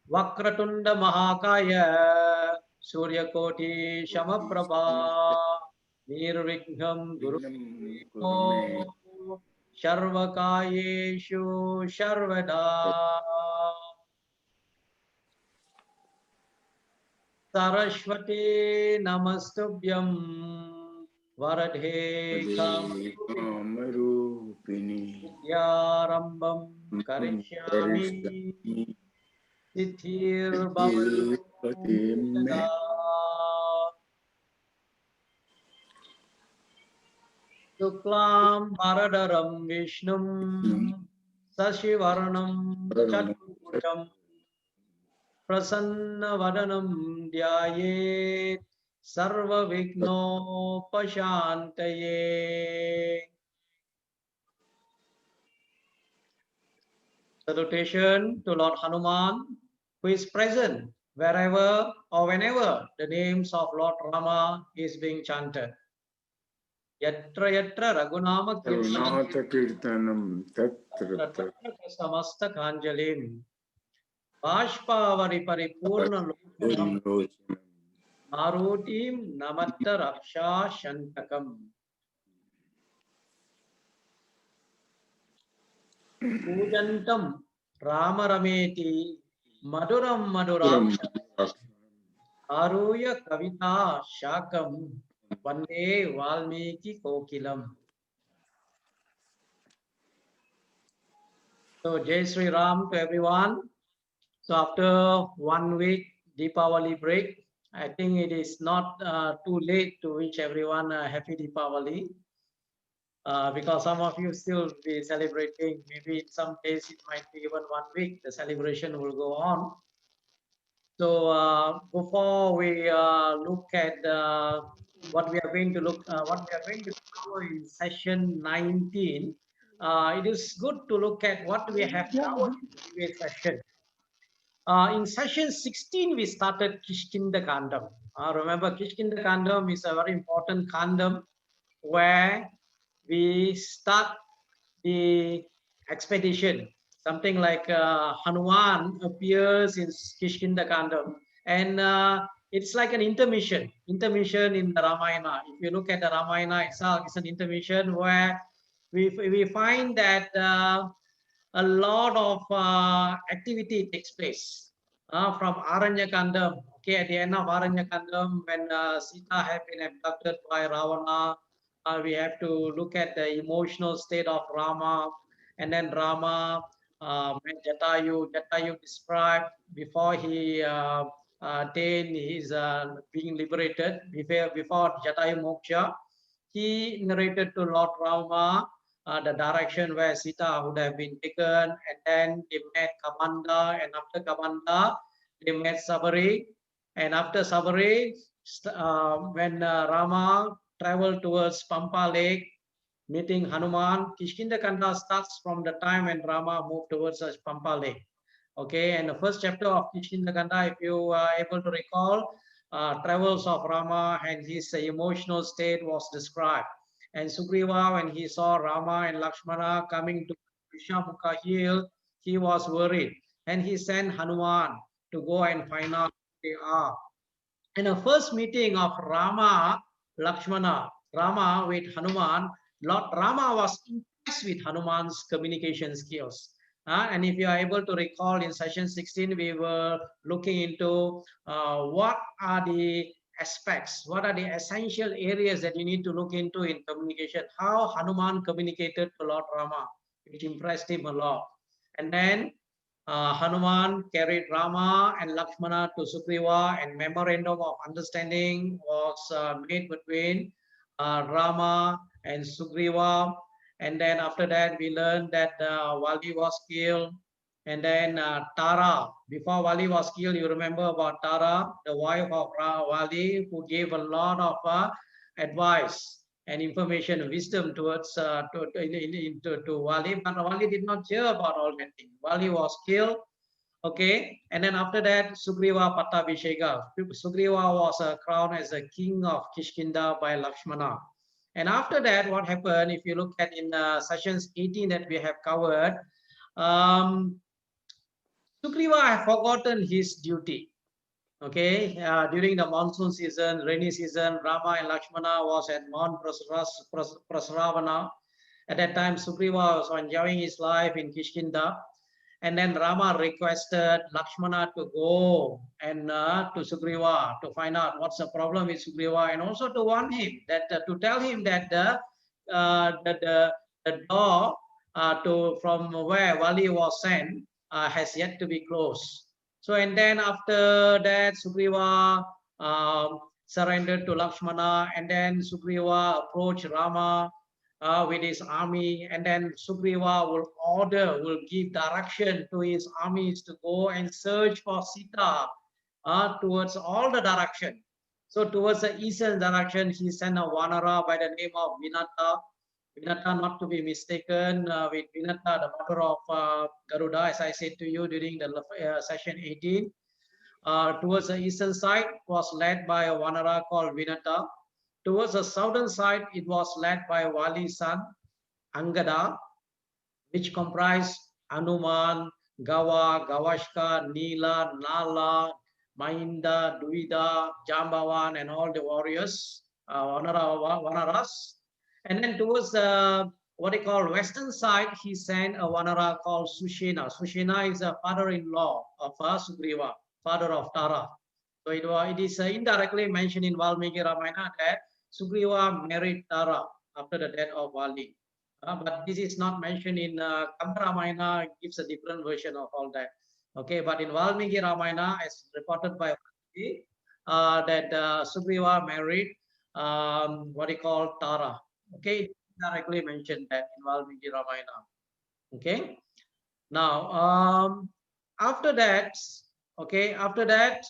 Vakratunda Mahakaya Suryakoti Shamaprabha Nirvigham Guru Sharvakayeshu Sharvada Saraswati Namastubhyam Varadhe Kamarupini Vidyarambam Karishyami Tithir Bhavatu Sada Shuklam Bharadaram Vishnum Sashivarnam Chaturbhujam Prasanna Vadanam Dhyayet Sarva Vigno Pashantaye. Salutation to Lord Hanuman, who is present wherever or whenever the names of Lord Rama is being chanted. Yatra yatra Raghunama Kirtanam Tatra Samasta Kanjalim Bashpavari Paripurna Lokanam Marutim Namatta Raksha Shantakam Pujantam Rama Rameti Maduram Maduraksha Aruya Kavita Shakam Vande Valmiki Kokilam. So Jai Sri Ram to everyone. So after 1 week Deepavali break, I think it is not too late to wish everyone a happy Deepavali. Because some of you still be celebrating. Maybe in some days it might be even 1 week. The celebration will go on. So before we look at what we are going to cover in session 19, it is good to look at what we have covered in the previous session. In session 16, we started Kishkinda Kandam. Remember, Kishkinda Kandam is a very important Kandam where we start the expedition. Something like Hanuman appears in Kishkinda Kandam, and it's like an intermission in the Ramayana. If you look at the Ramayana itself, it's an intermission where we find that a lot of activity takes place from Aranyakandam. Okay, at the end of Aranyakandam, when Sita had been abducted by Ravana, we have to look at the emotional state of Rama, and then Rama met Jatayu. Jatayu described before he attained his being liberated, before Jatayu Moksha, he narrated to Lord Rama the direction where Sita would have been taken, and then they met Kamanda, and after Kamanda, they met Sabari, and after Sabari, when Rama traveled towards Pampa Lake, meeting Hanuman, Kishkinda Kanda starts from the time when Rama moved towards Pampa Lake. Okay, and the first chapter of Kishkinda Kanda, if you are able to recall, travels of Rama and his emotional state was described. And Sugriva, when he saw Rama and Lakshmana coming to Vishamukha hill, he was worried. And he sent Hanuman to go and find out who they are. In the first meeting of Rama with Hanuman, Lord Rama was impressed with Hanuman's communication skills. And if you are able to recall in session 16, we were looking into what are the aspects, what are the essential areas that you need to look into in communication, how Hanuman communicated to Lord Rama, which impressed him a lot. And then Hanuman carried Rama and Lakshmana to Sugriva, and memorandum of understanding was made between Rama and Sugriva. And then after that, we learned that Vali was killed. And then Tara, before Vali was killed, you remember about Tara, the wife of Vali, who gave a lot of advice and information and wisdom towards to Vali, but Vali did not hear about all that thing. Vali was killed. Okay, and then after that, Sugriva Pattabhisheka. Sugriva was crowned as the king of Kishkinda by Lakshmana. And after that, what happened? If you look at in sessions 18 that we have covered, um, Sugriva had forgotten his duty. Okay, during the monsoon season, rainy season, Rama and Lakshmana was at Mount Prasravana. At that time, Sugriva was enjoying his life in Kishkinda. And then Rama requested Lakshmana to go and to Sugriva to find out what's the problem with Sugriva, and also to warn him that to tell him that the door to from where Vali was sent has yet to be closed. So and then after that, Sugriva surrendered to Lakshmana, and then Sugriva approached Rama with his army, and then Sugriva will give direction to his armies to go and search for Sita towards all the direction. So towards the eastern direction, he sent a Vanara by the name of Vinata. Vinata, not to be mistaken with Vinata, the mother of Garuda, as I said to you during the session 18. Towards the eastern side was led by a Vanara called Vinata. Towards the southern side, it was led by Vali's son, Angada, which comprised Hanuman, Gawa, Gavashka, Nila, Nala, Mahinda, Duida, Jambavan, and all the warriors, Vanaras. And then towards the what they call western side, he sent a Vanara called Sushena. Sushena is a father-in-law of Sugriva, father of Tara. So it is indirectly mentioned in Valmiki Ramayana that Sugriva married Tara after the death of Vali. But this is not mentioned in Kamba Ramayana, gives a different version of all that. Okay, but in Valmiki Ramayana, as reported by Valmiki, that Sugriva married what he called Tara. Okay, directly mentioned that in Valmiki Ramayana. Okay, now after that, okay, after that,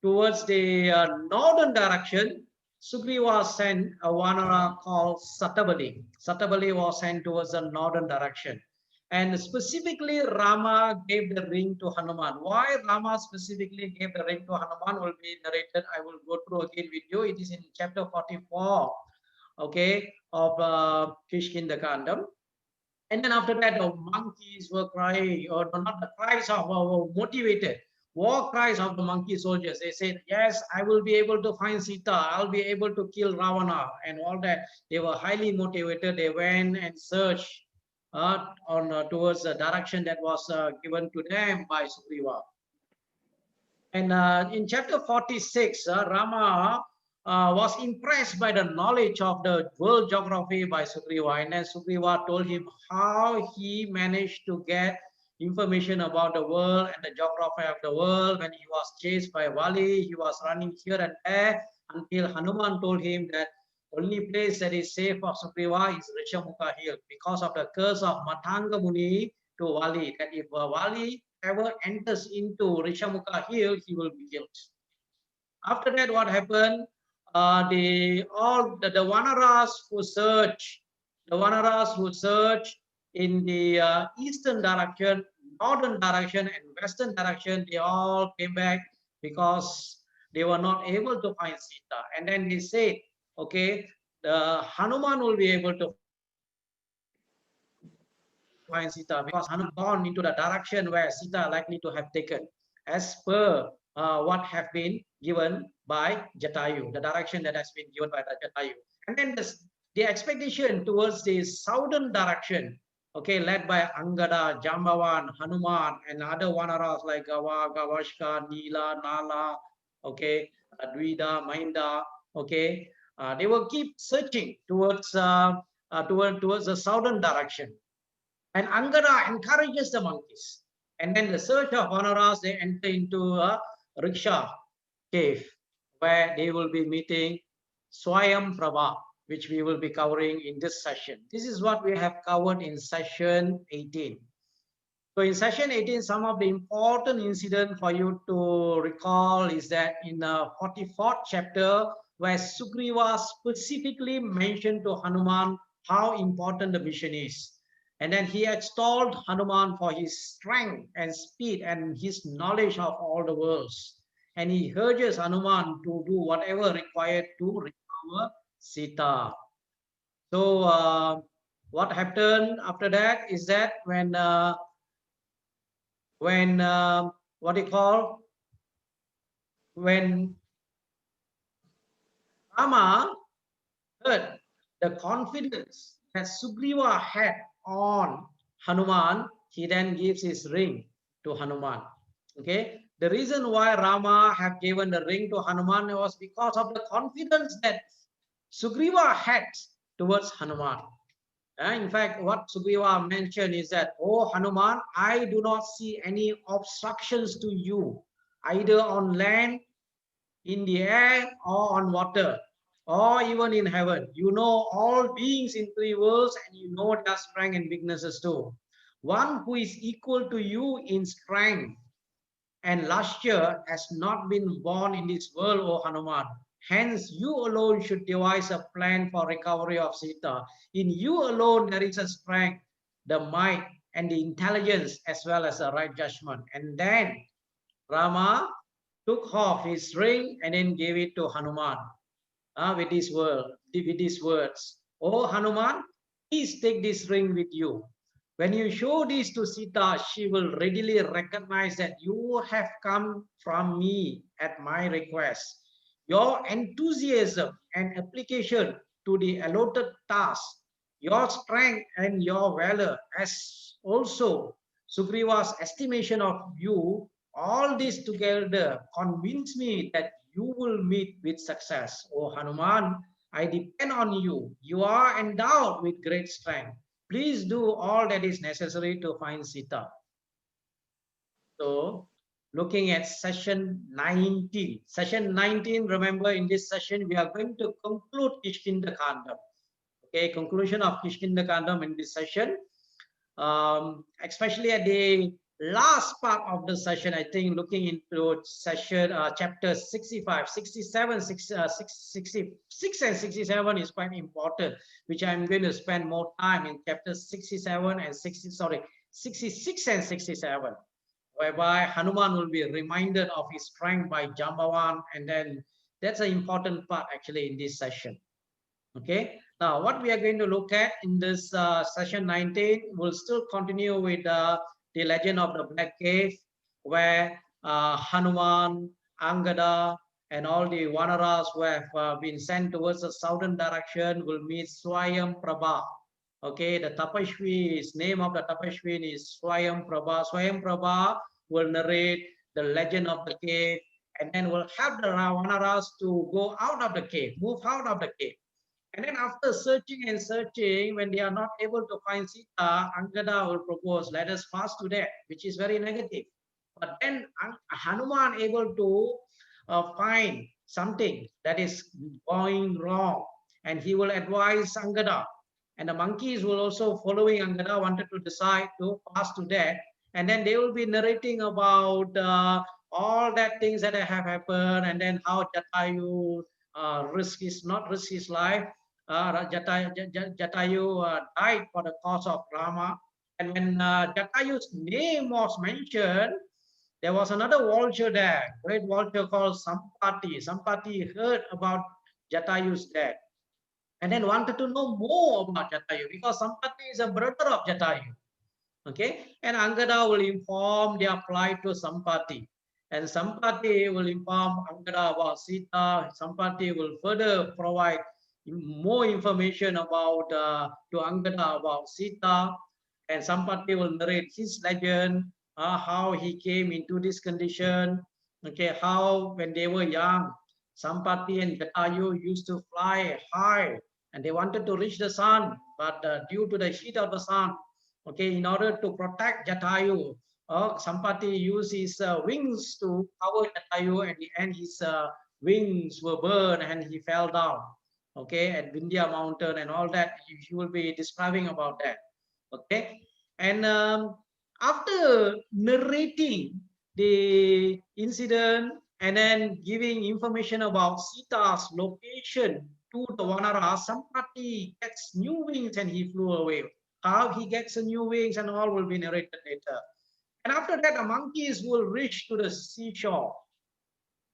towards the northern direction, Sugriva sent a Vanara called Satabali. Satabali was sent towards the northern direction. And specifically, Rama gave the ring to Hanuman. Why Rama specifically gave the ring to Hanuman will be narrated. I will go through again with you. It is in chapter 44, okay, of Kishkindakandam. And then after that, the monkeys were crying, or not the cries of motivated war cries of the monkey soldiers. They said, "Yes, I will be able to find Sita. I'll be able to kill Ravana," and all that. They were highly motivated. They went and searched on towards the direction that was given to them by Sugriva. And in chapter 46, Rama was impressed by the knowledge of the world geography by Sugriva. And then Sugriva told him how he managed to get information about the world and the geography of the world. When he was chased by Vali, he was running here and there until Hanuman told him that only place that is safe for Sugriva is Rishamukha hill because of the curse of Matanga Muni to Vali, that if Vali ever enters into Rishamukha hill, he will be killed. After that, what happened? The Vanaras who search, in the eastern direction, northern direction, and western direction, they all came back because they were not able to find Sita. And then they said, okay, the Hanuman will be able to find Sita because Hanuman gone into the direction where Sita likely to have taken, as per what have been given by Jatayu, the direction that has been given by the Jatayu. And then the expedition towards the southern direction, okay, led by Angada, Jambavan, Hanuman, and other Vanaras like Gawa, Gavashka, Nila, Nala, okay, Dvida, Mahinda, okay, they will keep searching towards the southern direction. And Angada encourages the monkeys. And then the search of Vanaras, they enter into a rickshaw cave where they will be meeting Swayam Prabha, which we will be covering in this session. This is what we have covered in session 18. So in session 18, some of the important incident for you to recall is that in the 44th chapter, where Sugriva specifically mentioned to Hanuman how important the mission is. And then he extolled Hanuman for his strength and speed and his knowledge of all the worlds. And he urges Hanuman to do whatever required to recover Sita. So what happened after that is that when what you call, when Rama heard the confidence that Sugriva had on Hanuman, he then gives his ring to Hanuman. Okay, the reason why Rama have given the ring to Hanuman was because of the confidence that Sugriva had towards Hanuman. In fact, what Sugriva mentioned is that, oh Hanuman, I do not see any obstructions to you, either on land, in the air, or on water, or even in heaven. You know all beings in three worlds, and you know their strength and weaknesses too. One who is equal to you in strength and last year has not been born in this world, O Hanuman. Hence, you alone should devise a plan for recovery of Sita. In you alone, there is a strength, the might, and the intelligence, as well as a right judgment. And then Rama took off his ring and then gave it to Hanuman with these words. Oh Hanuman, please take this ring with you. When you show this to Sita, she will readily recognize that you have come from me at my request. Your enthusiasm and application to the allotted task, your strength and your valor, as also Sugriva's estimation of you, all this together convince me that you will meet with success. O Hanuman, I depend on you. You are endowed with great strength. Please do all that is necessary to find Sita. So, looking at session 19. Session 19, remember in this session, we are going to conclude Kishkinda Kandam. Okay, conclusion of Kishkinda Kandam in this session. Especially at the last part of the session, I think looking into session chapter 65, 67, 66 and 67 is quite important, which I'm going to spend more time in chapter 67 and 66 and 67, whereby Hanuman will be reminded of his strength by Jambavan, and then that's an important part actually in this session. Okay, now what we are going to look at in this session 19, we'll still continue with the legend of the Black Cave, where Hanuman, Angada, and all the Vanaras who have been sent towards the southern direction will meet Swayam Prabha. Okay, the Tapashwi's name of the Tapashwin is Swayam Prabha. Swayam Prabha will narrate the legend of the cave, and then will help the Vanaras to go out of the cave, move out of the cave. And then after searching and searching, when they are not able to find Sita, Angada will propose, let us fast to death, which is very negative. But then Hanuman able to find something that is going wrong, and he will advise Angada. And the monkeys will also following Angada, wanted to decide to fast to death. And then they will be narrating about all that things that have happened, and then how Jatayu risk his life. Jatayu died for the cause of Rama. And when Jatayu's name was mentioned, there was another vulture there, great vulture called Sampati. Sampati heard about Jatayu's death and then wanted to know more about Jatayu, because Sampati is a brother of Jatayu. Okay, and Angada will inform their plight to Sampati. And Sampati will inform Angada about Sita. Sampati will further provide more information about to Angada about Sita. And Sampati will narrate his legend, how he came into this condition. Okay, how when they were young, Sampati and Jatayu used to fly high, and they wanted to reach the sun, but due to the heat of the sun, okay, in order to protect Jatayu, Sampati used his wings to cover Jatayu, and in the end his wings were burned and he fell down. Okay, at Vindhya mountain and all that, he will be describing about that. Okay, and after narrating the incident and then giving information about Sita's location to the Vanara, Sampati gets new wings and he flew away. How he gets the new wings and all will be narrated later. And after that, the monkeys will reach to the seashore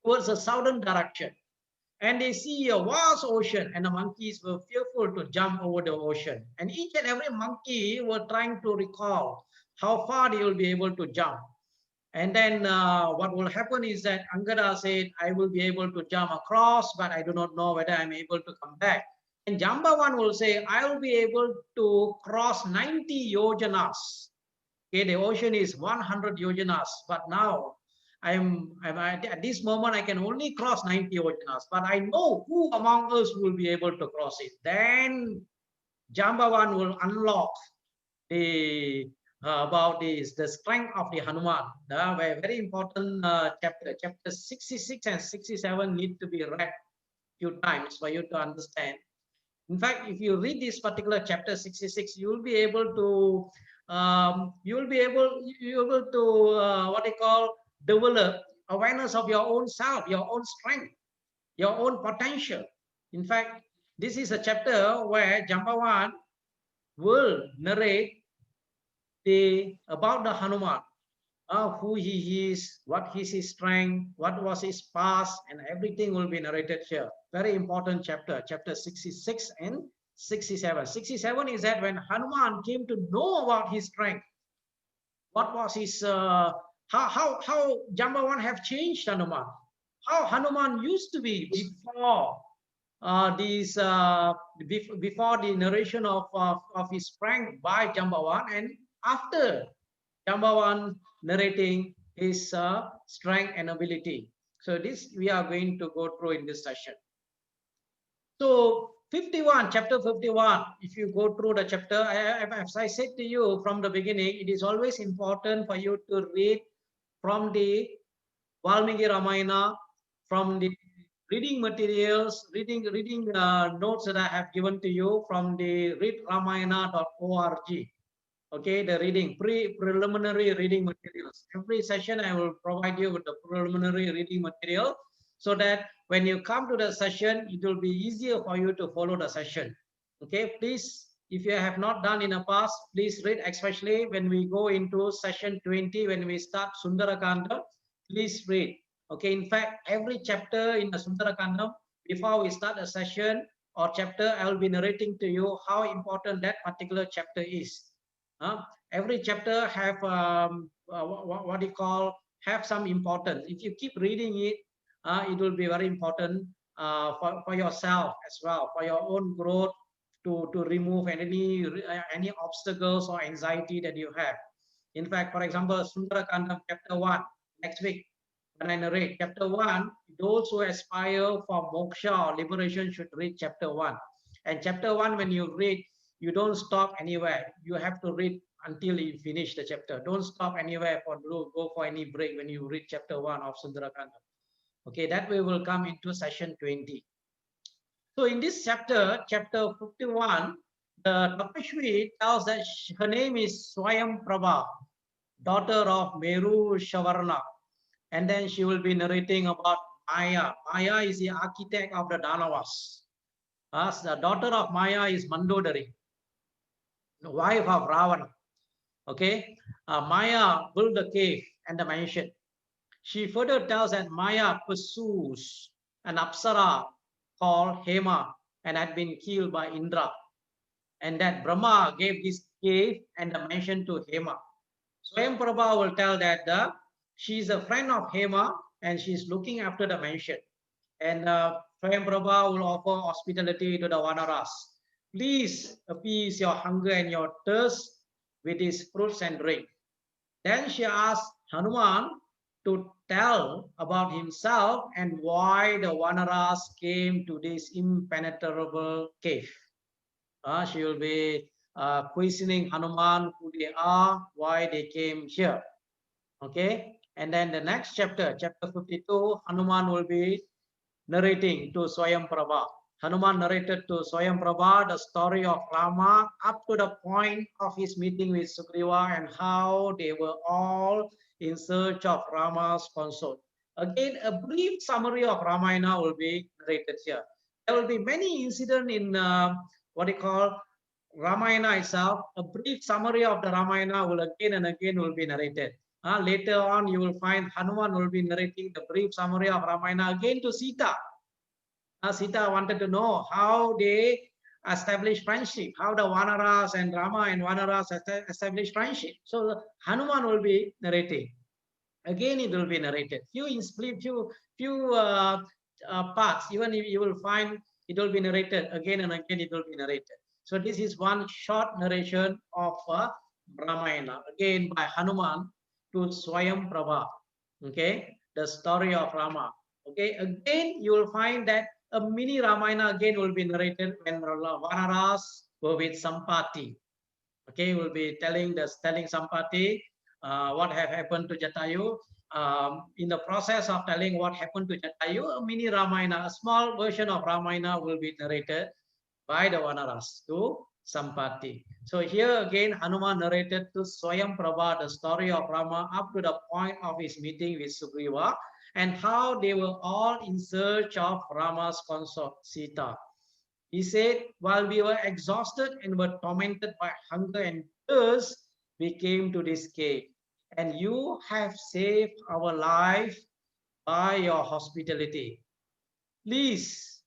towards the southern direction. And they see a vast ocean, and the monkeys were fearful to jump over the ocean. And each and every monkey were trying to recall how far they will be able to jump. And then what will happen is that Angada said, I will be able to jump across, but I do not know whether I'm able to come back. And Jambavan will say, I will be able to cross 90 yojanas. Okay, the ocean is 100 yojanas, but now I'm at this moment I can only cross 90 yojanas, but I know who among us will be able to cross it. Then Jambavan will unlock the about this the strength of the Hanuman. Very important chapter. Chapter 66 and 67 need to be read few times for you to understand. In fact, if you read this particular chapter 66, you will be able to you will be able to what they call develop awareness of your own self, your own strength, your own potential. In fact, this is a chapter where Jambavan will narrate about the Hanuman, who he is, what is his strength, what was his past, and everything will be narrated here. Very important chapter, chapter 66 and 67. 67 is that when Hanuman came to know about his strength, what was his, how Jambavan have changed Hanuman, how Hanuman used to be before these before the narration of his strength by Jambavan, and after Jambavan narrating his strength and ability. So this we are going to go through in this session. So 51, chapter 51, if you go through the chapter, as I said to you from the beginning, it is always important for you to read from the Valmiki Ramayana, from the reading materials, reading notes that I have given to you from the readramayana.org. Okay, the preliminary reading materials. Every session I will provide you with the preliminary reading material so that when you come to the session, it will be easier for you to follow the session. Okay, please, if you have not done in the past, please read, especially when we go into session 20, when we start Sundarakanda, please read. Okay, in fact, every chapter in the Sundarakanda, before we start a session or chapter, I will be narrating to you how important that particular chapter is. Every chapter have what you call have some importance. If you keep reading it, it will be very important for yourself as well, for your own growth, to remove any obstacles or anxiety that you have. In fact, for example, Sundarakandam chapter 1, next week, when I narrate chapter 1, those who aspire for moksha or liberation should read chapter 1. And chapter 1, when you read, you don't stop anywhere. You have to read until you finish the chapter. Don't stop anywhere for go for any break when you read chapter 1 of Sundarakanda. Okay, that way will come into session 20. So in this chapter, chapter 51, the Tapashwi tells that her name is Swayam Prabha, daughter of Meru Shavarna. And then she will be narrating about Maya. Maya is the architect of the Danavas. As the daughter of Maya is Mandodari, the wife of Ravana. Okay, Maya built the cave and the mansion. She further tells that Maya pursues an Apsara called Hema and had been killed by Indra, and that Brahma gave this cave and the mansion to Hema. Swayamprabha will tell that she is a friend of Hema and she is looking after the mansion. And Swayamprabha will offer hospitality to the Vanaras. Please appease your hunger and your thirst with his fruits and drink. Then she asked Hanuman to tell about himself and why the Vanaras came to this impenetrable cave. She will be questioning Hanuman who they are, why they came here. Okay, and then the next chapter, chapter 52, Hanuman will be narrating to Swayamprabha. Hanuman narrated to Swayamprabha the story of Rama up to the point of his meeting with Sugriva and how they were all in search of Rama's consort. Again, a brief summary of Ramayana will be narrated here. There will be many incidents in what they call Ramayana itself. A brief summary of the Ramayana will again and again will be narrated. Later on, you will find Hanuman will be narrating the brief summary of Ramayana again to Sita. Sita wanted to know how they established friendship, how the Vanaras and Rama and Vanaras established friendship. So Hanuman will be narrating. Again, it will be narrated. Few parts. Even if you will find it will be narrated again and again. It will be narrated. So this is one short narration of Ramayana, again by Hanuman to Swayam Prabha. Okay, the story of Rama. Okay, again you will find that a mini Ramayana again will be narrated when Vanaras were with Sampati. Okay, we'll be telling Sampati what have happened to Jatayu. In the process of telling what happened to Jatayu, a mini Ramayana, a small version of Ramayana will be narrated by the Vanaras to Sampati. So here again, Hanuman narrated to Swayam Prabha the story of Rama up to the point of his meeting with Sugriva and how they were all in search of Rama's consort Sita. He said, while we were exhausted and were tormented by hunger and thirst, we came to this cave. And you have saved our life by your hospitality. Please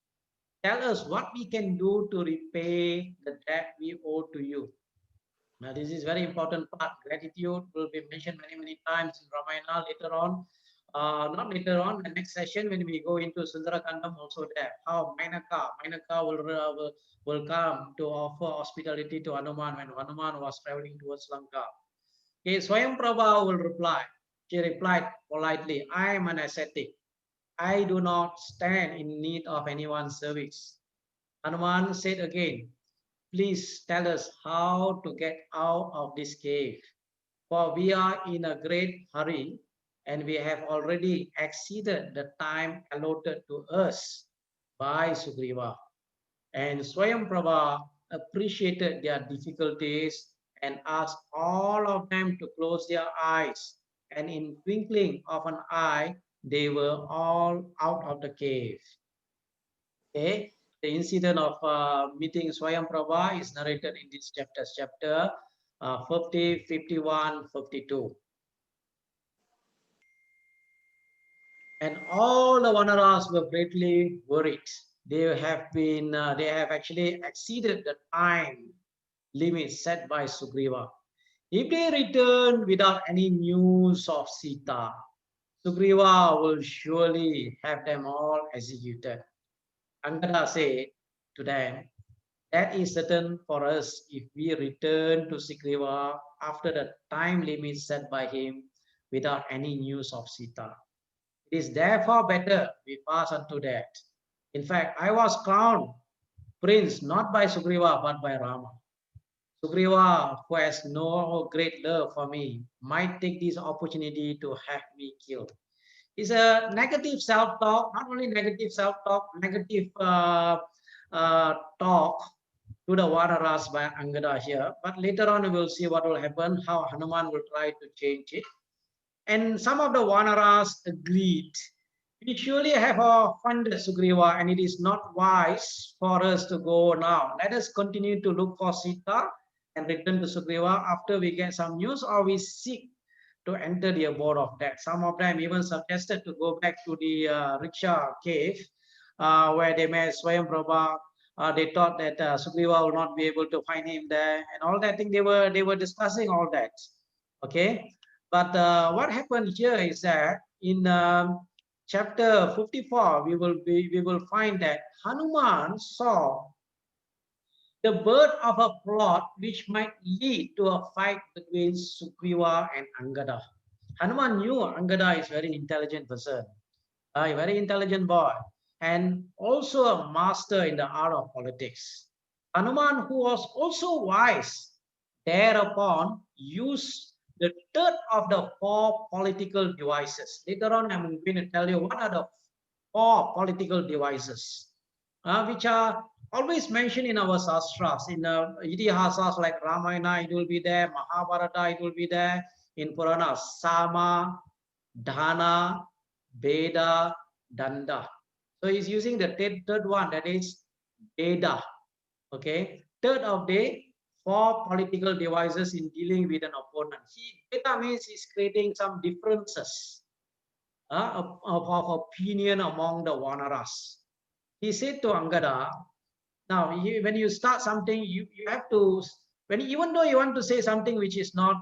tell us what we can do to repay the debt we owe to you. Now, this is very important part. Gratitude will be mentioned many, many times in Ramayana later on. Not later on, the next session when we go into Sundarakandam also there. How Mainaka will come to offer hospitality to Hanuman when Hanuman was traveling towards Lanka. Okay, Swayam Prabha will reply. She replied politely, I am an ascetic. I do not stand in need of anyone's service. Hanuman said again, please tell us how to get out of this cave, for we are in a great hurry and we have already exceeded the time allotted to us by Sugriva. And Swayamprabha appreciated their difficulties and asked all of them to close their eyes. And in twinkling of an eye, they were all out of the cave. Okay, the incident of meeting Swayam Prabha is narrated in this chapters, chapter 50, 51, 52. And all the Vanaras were greatly worried. They have actually exceeded the time limit set by Sugriva. If they return without any news of Sita, Sugriva will surely have them all executed. Angada said to them, that is certain for us if we return to Sugriva after the time limit set by him without any news of Sita. It is therefore better we pass on to that. In fact, I was crowned prince not by Sugriva but by Rama. Sugriva, who has no great love for me, might take this opportunity to have me killed. It's a negative self-talk, not only negative self-talk, negative talk to the Vanaras by Angada here. But later on, we will see what will happen, how Hanuman will try to change it. And some of the Vanaras agreed. We surely have offended Sugriva, and it is not wise for us to go now. Let us continue to look for Sita and return to Sugriva after we get some news, or we seek to enter the abode of death. Some of them even suggested to go back to the Riksha cave where they met Swayam Prabha. They thought that Sugriva will not be able to find him there, and all that thing they were discussing all that. Okay, but what happened here is that in chapter 54, we will find that Hanuman saw the birth of a plot which might lead to a fight between Sugriva and Angada. Hanuman knew Angada is a very intelligent person, a very intelligent boy, and also a master in the art of politics. Hanuman, who was also wise, thereupon used the third of the four political devices. Later on, I'm going to tell you what are the four political devices, which are always mentioned in our sastras, in Itihasas like Ramayana, it will be there, Mahabharata, it will be there, in Puranas, Sama, Dhana, Veda, Danda. So he's using the third one, that is Veda. Okay, third of the four political devices in dealing with an opponent. Veda means he's creating some differences of opinion among the Vanaras. He said to Angada, now when you start something, you have to, even though you want to say something which is not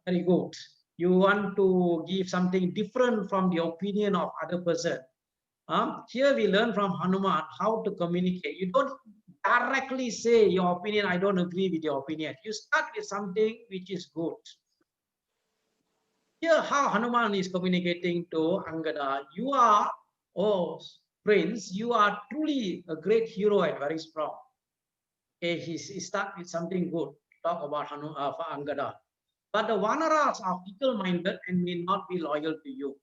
very good, you want to give something different from the opinion of other person. Here we learn from Hanuman how to communicate. You don't directly say your opinion, I don't agree with your opinion. You start with something which is good. Here, how Hanuman is communicating to Angada, you are, oh prince, you are truly a great hero and very strong. Okay, he start with something good, talk about for Angada. But the Vanaras are fickle-minded and may not be loyal to you.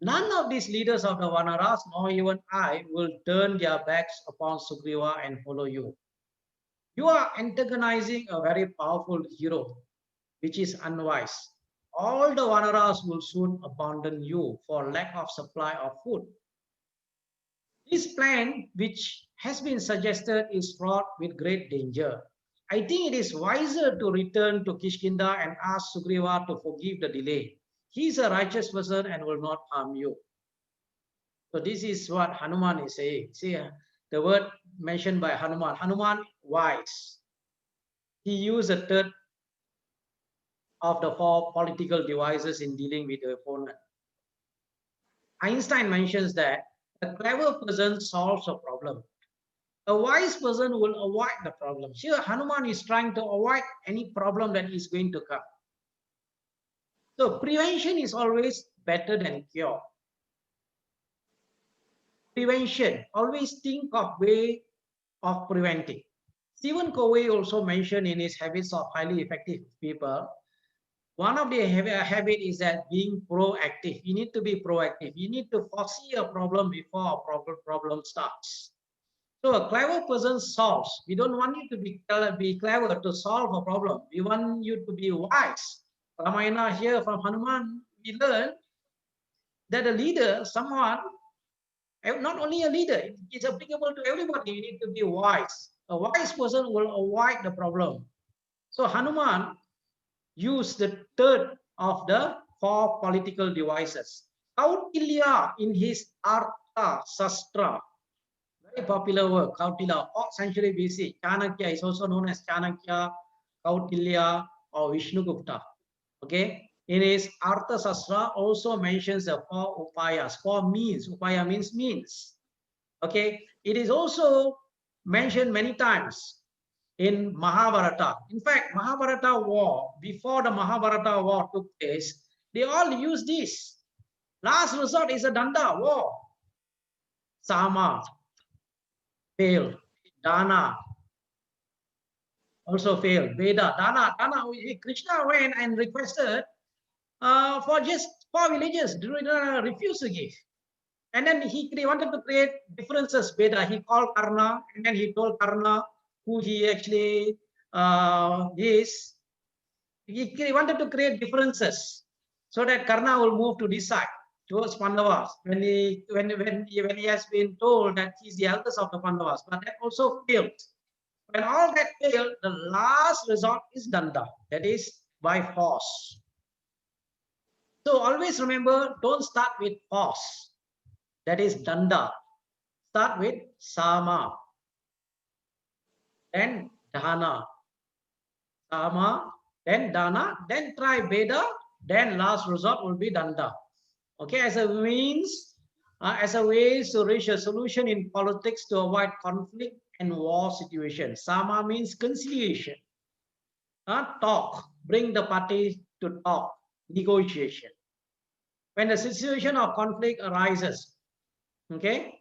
None of these leaders of the Vanaras, nor even I, will turn their backs upon Sugriva and follow you. You are antagonizing a very powerful hero, which is unwise. All the Vanaras will soon abandon you for lack of supply of food. This plan, which has been suggested, is fraught with great danger. I think it is wiser to return to Kishkinda and ask Sugriva to forgive the delay. He is a righteous person and will not harm you. So this is what Hanuman is saying. See, the word mentioned by Hanuman. Hanuman, wise. He used a third of the four political devices in dealing with the opponent. Einstein mentions that a clever person solves a problem. A wise person will avoid the problem. Here, Hanuman is trying to avoid any problem that is going to come. So prevention is always better than cure. Prevention, always think of way of preventing. Stephen Covey also mentioned in his Habits of Highly Effective People, one of the habit is that being proactive. You need to be proactive. You need to foresee a problem before a problem starts. So a clever person solves. We don't want you to be clever to solve a problem. We want you to be wise. Ramayana here from Hanuman, we learn that a leader, someone, not only a leader, it's applicable to everybody. You need to be wise. A wise person will avoid the problem. So Hanuman used the third of the four political devices. Kautilya in his Artha Sastra, very popular work, Kautilya, 4th century BC. Chanakya is also known as Chanakya, Kautilya, or Vishnugupta. Okay, in his Artha Sastra also mentions the four upayas, four means. Upaya means means. Okay, it is also mentioned many times in Mahabharata. In fact, Mahabharata war, before the Mahabharata war took place, they all used this. Last resort is a Danda war. Sama failed. Dana also failed. Veda, Dana, Krishna went and requested for just 4 villages. Duryodhana refused to give. And then he wanted to create differences. Veda, he called Karna, and then he told Karna who he actually is. He wanted to create differences so that Karna will move to this side towards Pandavas when he has been told that he's the eldest of the Pandavas. But that also failed. When all that failed, the last resort is Danda, that is by force. So always remember, don't start with force, that is Danda. Start with Sama, then Dana. Sama, then Dana, then try Veda, then last resort will be Danda. Okay, as a means, as a way to reach a solution in politics to avoid conflict and war situations. Sama means conciliation. Talk, bring the parties to talk, negotiation. When the situation of conflict arises, okay,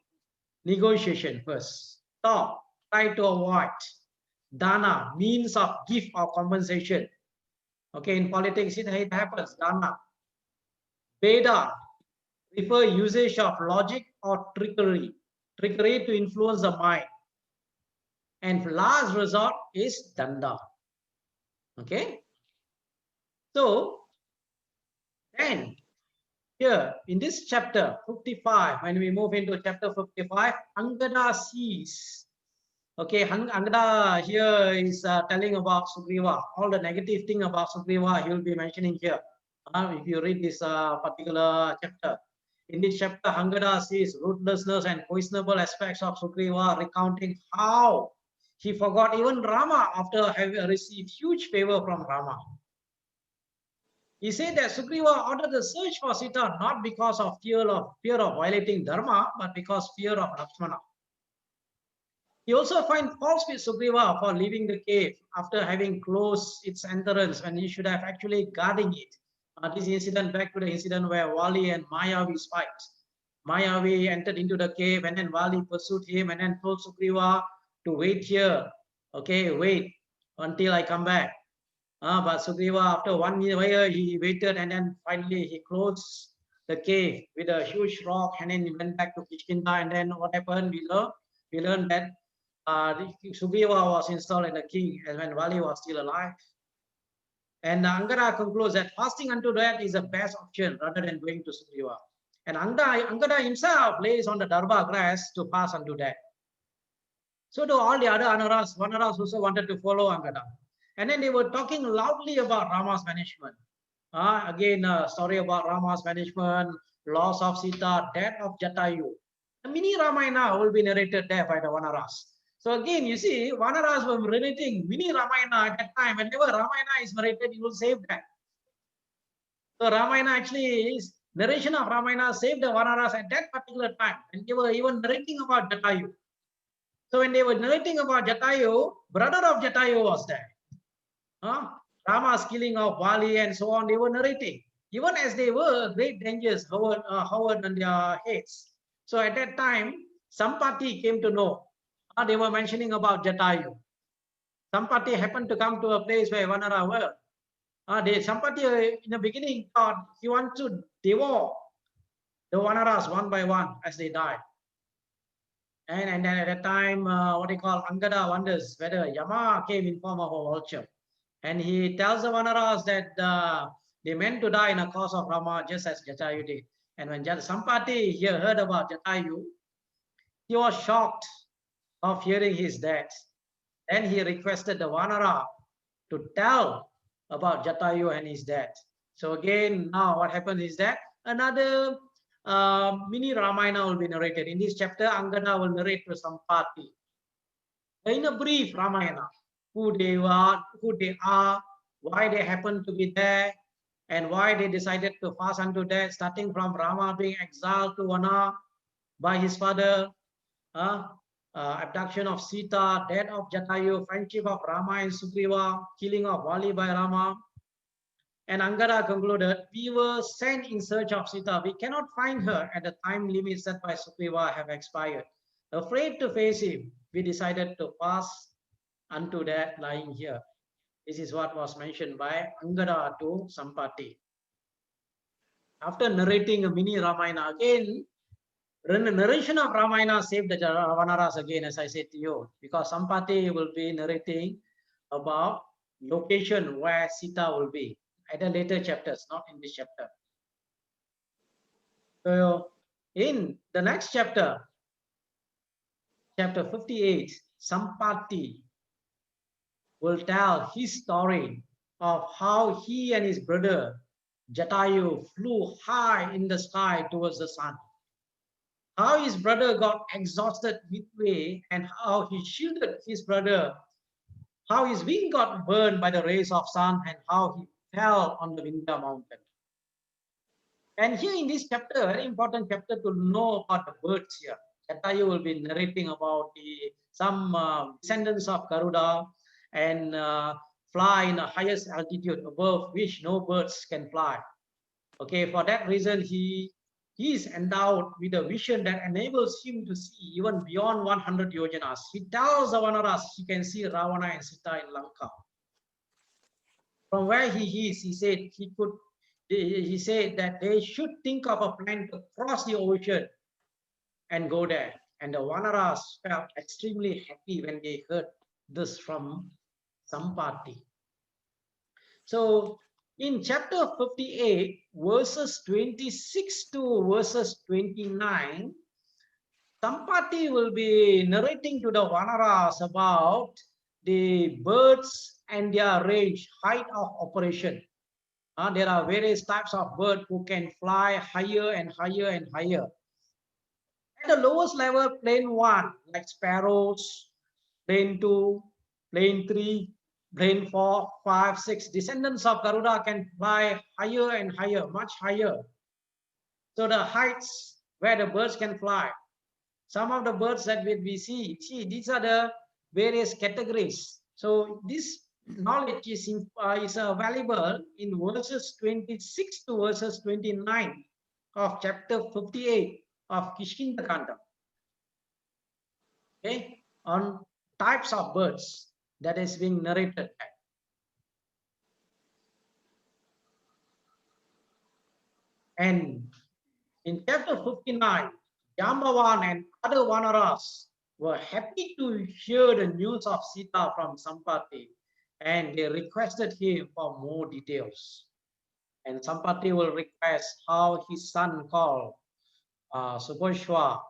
negotiation first. Talk, try to avoid. Dana, means of gift or compensation. Okay, in politics it happens. Dana. Veda, refer usage of logic or trickery. Trickery to influence the mind. And last resort is Danda. Okay. So then here in this chapter 55, when we move into chapter 55, Angada sees. Okay, Angada here is telling about Sugriva. All the negative thing about Sugriva he will be mentioning here. If you read this particular chapter. In this chapter, Angada sees ruthlessness and questionable aspects of Sugriva, recounting how he forgot even Rama after having received huge favor from Rama. He said that Sugriva ordered the search for Sita not because of fear of violating Dharma, but because fear of Lakshmana. He also finds fault with Sugriva for leaving the cave after having closed its entrance when he should have actually guarding it. This incident back to the incident where Vali and Mayavi's fight. Mayavi entered into the cave and then Vali pursued him and then told Sugriva to wait here. Okay, wait until I come back. But Sugriva, after 1 year, he waited and then finally he closed the cave with a huge rock and then he went back to Kishkinda. And then what happened? We learned that Sugriva was installed as the king and when Vali was still alive. And Angada concludes that fasting unto death is the best option rather than going to Sugriva. And Angada himself lays on the Darba grass to pass unto death. So do all the other Vanaras also wanted to follow Angada. And then they were talking loudly about Rama's banishment. Again, a story about Rama's banishment, loss of Sita, death of Jatayu. The mini Ramayana will be narrated there by the Vanaras. So again, you see, Vanaras were narrating mini Ramayana at that time. Whenever Ramayana is narrated, you will save that. So Ramayana actually is narration of Ramayana saved the Vanaras at that particular time. And they were even narrating about Jatayu. So when they were narrating about Jatayu, brother of Jatayu was there. Rama's killing of Vali and so on, they were narrating. Even as they were, great dangers hovered on their heads. So at that time, Sampati came to know. They were mentioning about Jatayu. Sampati happened to come to a place where Vanara were. Sampati in the beginning thought he wants to devour the Vanaras one by one as they died. And then at that time, what they call Angada wonders whether Yama came in form of a vulture. And he tells the Vanaras that they meant to die in a cause of Rama just as Jatayu did. And when Sampati here heard about Jatayu, he was shocked of hearing his death. Then he requested the Vanara to tell about Jatayu and his death. So again, now what happens is that another mini Ramayana will be narrated. In this chapter, Angada will narrate to Sampati. In a brief Ramayana, who they are, why they happen to be there, and why they decided to fast unto death, starting from Rama being exiled to Vana by his father, abduction of Sita, death of Jatayu, friendship of Rama and Sugriva, killing of Vali by Rama. And Angada concluded, we were sent in search of Sita. We cannot find her at the time limit set by Sugriva have expired. Afraid to face him, we decided to fast unto death lying here. This is what was mentioned by Angada to Sampati. After narrating a mini Ramayana, again, the narration of Ramayana saved the Vanaras again, as I said to you, because Sampati will be narrating about location where Sita will be at the later chapters, not in this chapter. So in the next chapter, chapter 58, Sampati will tell his story of how he and his brother Jatayu flew high in the sky towards the sun. How his brother got exhausted midway and how he shielded his brother. How his wing got burned by the rays of sun and how he fell on the Vindhya mountain. And here in this chapter, very important chapter to know about the birds here. Jatayu will be narrating about some descendants of Garuda and fly in the highest altitude above which no birds can fly. Okay, for that reason, he is endowed with a vision that enables him to see even beyond 100 yojanas. He tells the Vanaras he can see Ravana and Sita in Lanka. From where he is, he said that they should think of a plan to cross the ocean and go there. And the Vanaras felt extremely happy when they heard this from Sampati. So in chapter 58, verses 26 to verses 29, Sampati will be narrating to the Vanaras about the birds and their range, height of operation. There are various types of birds who can fly higher and higher and higher. At the lowest level, plane 1, like sparrows, plane 2, plane 3, brain 4, 5, 6. Descendants of Garuda can fly higher and higher, much higher. So the heights where the birds can fly. Some of the birds that we see, these are the various categories. So this knowledge is valuable in verses 26 to verses 29 of chapter 58 of Kishkinda. Okay, on types of birds that is being narrated. And in chapter 59, Jambavan and other Vanaras were happy to hear the news of Sita from Sampati, and they requested him for more details. And Sampati will request how his son called Subhashwa,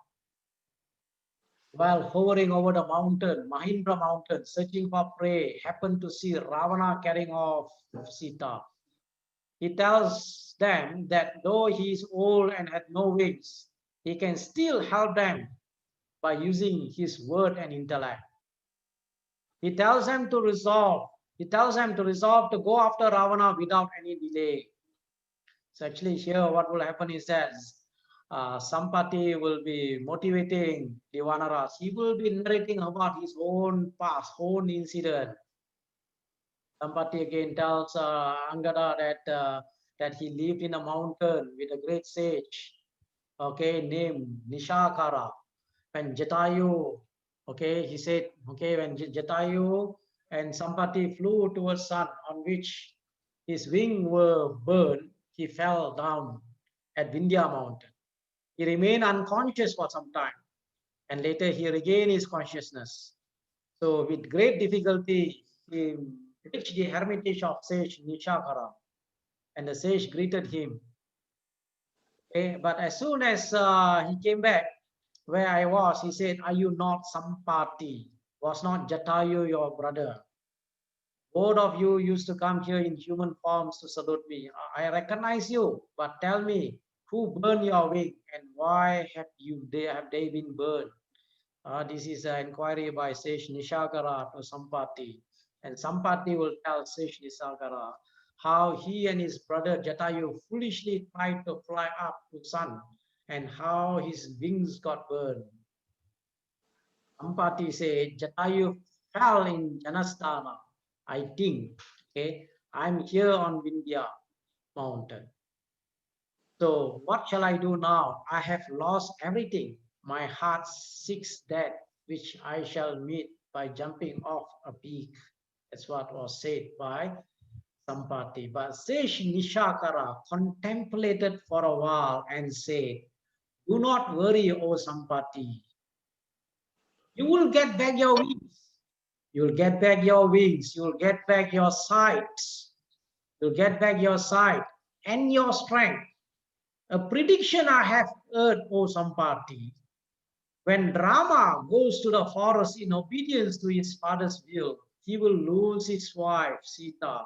while hovering over the mountain, Mahindra mountain, searching for prey, happened to see Ravana carrying off Sita. He tells them that though he is old and had no wings, he can still help them by using his word and intellect. He tells them to resolve. He tells them to resolve to go after Ravana without any delay. So actually here what will happen is that Sampati will be motivating the Vanaras. He will be narrating about his own past, own incident. Sampati again tells Angada that he lived in a mountain with a great sage, okay, named Nishakara. When Jatayu, okay, he said, okay, when Jatayu and Sampati flew towards sun on which his wings were burned, he fell down at Vindhya mountain. He remained unconscious for some time, and later he regained his consciousness. So with great difficulty, he reached the hermitage of sage Nishakara, and the sage greeted him. Okay, but as soon as he came back where I was, he said, "Are you not Sampati? Was not Jatayu your brother? Both of you used to come here in human forms to salute me. I recognize you, but tell me, who burned your wing and why have they been burned?" This is an inquiry by Sage Nishakara to Sampati. And Sampati will tell Sage Nishakara how he and his brother Jatayu foolishly tried to fly up to sun and how his wings got burned. Sampati said Jatayu fell in Janasthana. I think, okay, I'm here on Vindhya mountain. So what shall I do now? I have lost everything. My heart seeks that which I shall meet by jumping off a peak. That's what was said by Sampati. But Sage Nishakara contemplated for a while and said, "Do not worry, O Sampati. You will get back your wings. You'll get back your wings. You'll get back your sight. You'll get back your sight and your strength. A prediction I have heard, O Sampati. When Rama goes to the forest in obedience to his father's will, he will lose his wife Sita,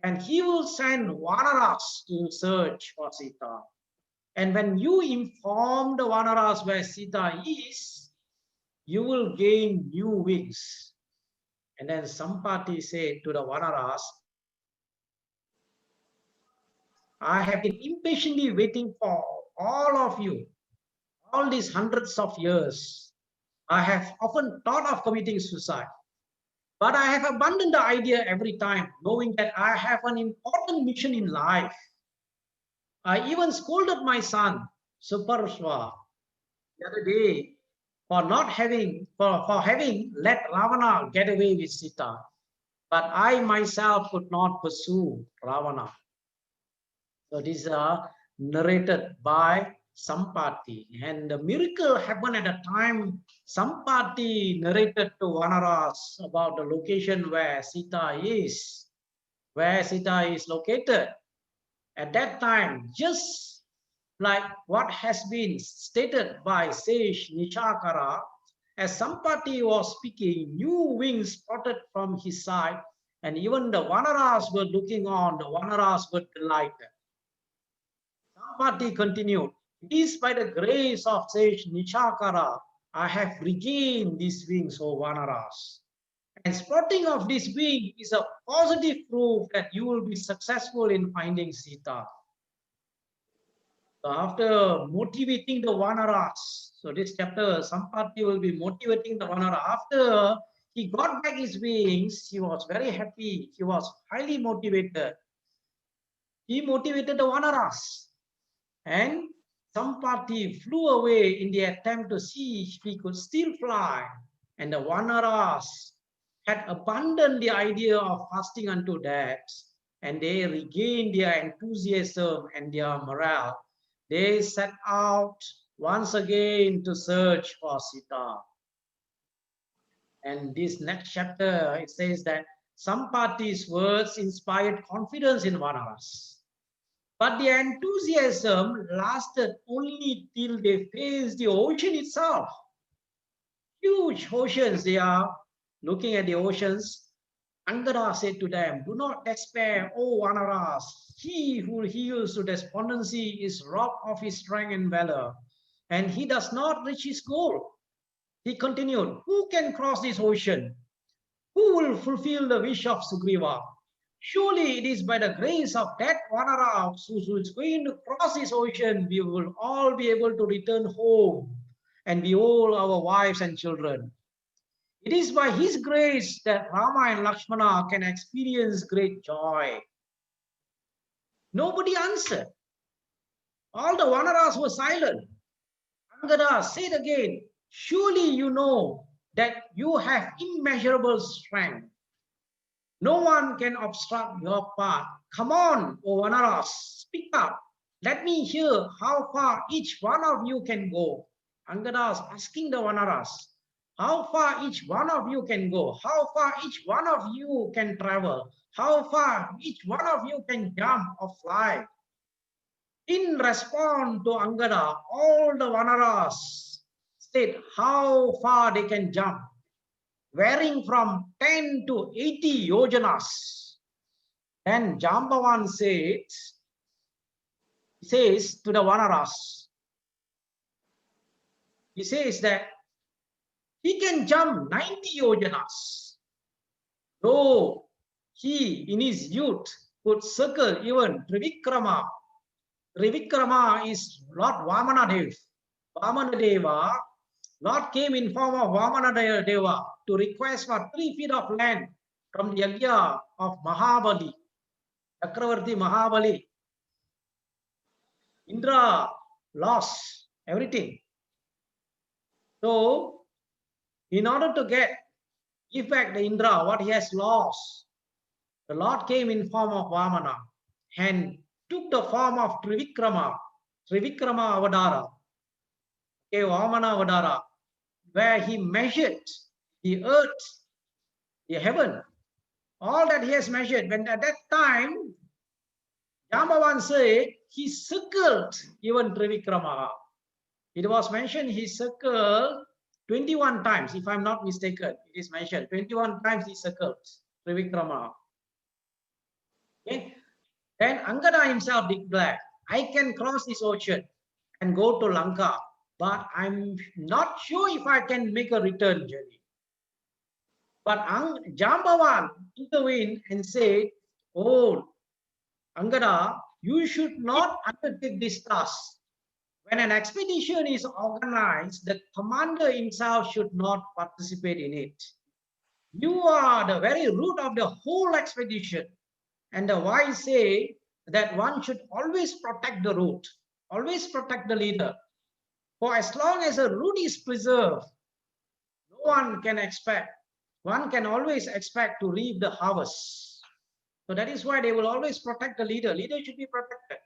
and he will send Vanaras to search for Sita. And when you inform the Vanaras where Sita is, you will gain new wings." And then Sampati said to the Vanaras, "I have been impatiently waiting for all of you all these hundreds of years. I have often thought of committing suicide, but I have abandoned the idea every time, knowing that I have an important mission in life. I even scolded my son, Suparshva, the other day for having let Ravana get away with Sita. But I myself could not pursue Ravana." So these are narrated by Sampati. And the miracle happened at a time Sampati narrated to Vanaras about the location where Sita is located. At that time, just like what has been stated by Sage Nishakara, as Sampati was speaking, new wings sprouted from his side, and even the Vanaras were looking on, the Vanaras were delighted. Sampati continued, "It is by the grace of Sage Nishakara I have regained these wings, O Vanaras. And spotting of this being is a positive proof that you will be successful in finding Sita. So after motivating the Vanaras, so this chapter, Sampati will be motivating the Vanara. After he got back his wings, he was very happy. He was highly motivated. He motivated the Vanaras. And Sampati flew away in the attempt to see if he could still fly. And the Vanaras had abandoned the idea of fasting unto death, and they regained their enthusiasm and their morale. They set out once again to search for Sita. And this next chapter, it says that Sampati's words inspired confidence in Vanaras. But their enthusiasm lasted only till they faced the ocean itself. Huge oceans, they are looking at the oceans. Angada said to them, "Do not despair, O Vanaras. He who heals to despondency is robbed of his strength and valor, and he does not reach his goal." He continued, "Who can cross this ocean? Who will fulfill the wish of Sugriva? Surely it is by the grace of that Vanara who is going to cross this ocean, we will all be able to return home and behold our wives and children. It is by his grace that Rama and Lakshmana can experience great joy." Nobody answered. All the Vanaras were silent. Angada said again, "Surely you know that you have immeasurable strength. No one can obstruct your path. Come on, O Vanaras, speak up. Let me hear how far each one of you can go." Angada is asking the Vanaras, how far each one of you can go, how far each one of you can travel, how far each one of you can jump or fly. In response to Angada, all the Vanaras state how far they can jump, varying from 10 to 80 yojanas. Then Jambavan says to the Vanaras, he says that he can jump 90 yojanas. Though he in his youth could circle even Trivikrama. Trivikrama is Lord Vamanadev. Vamanadeva, Lord came in form of Vamanadeva to request for 3 feet of land from the Yajna of Mahabali, Chakravarti Mahabali. Indra lost everything. So, in order to give back the Indra what he has lost, the Lord came in form of Vamana and took the form of Trivikrama Avadara, Vamana Avadara, where he measured the earth, the heaven, all that he has measured. When at that time, Jambavan said he circled even Trivikrama. It was mentioned he circled 21 times, if I'm not mistaken. It is mentioned 21 times he circled Trivikrama. Okay. Then Angada himself declared, "I can cross this ocean and go to Lanka, but I'm not sure if I can make a return journey." But Jambavan intervened and said, "Oh, Angada, you should not undertake this task. When an expedition is organized, the commander himself should not participate in it. You are the very root of the whole expedition. And the wise say that one should always protect the root, always protect the leader. For as long as the root is preserved, no one can always expect to reap the harvest. So that is why they will always protect the leader. Leader should be protected.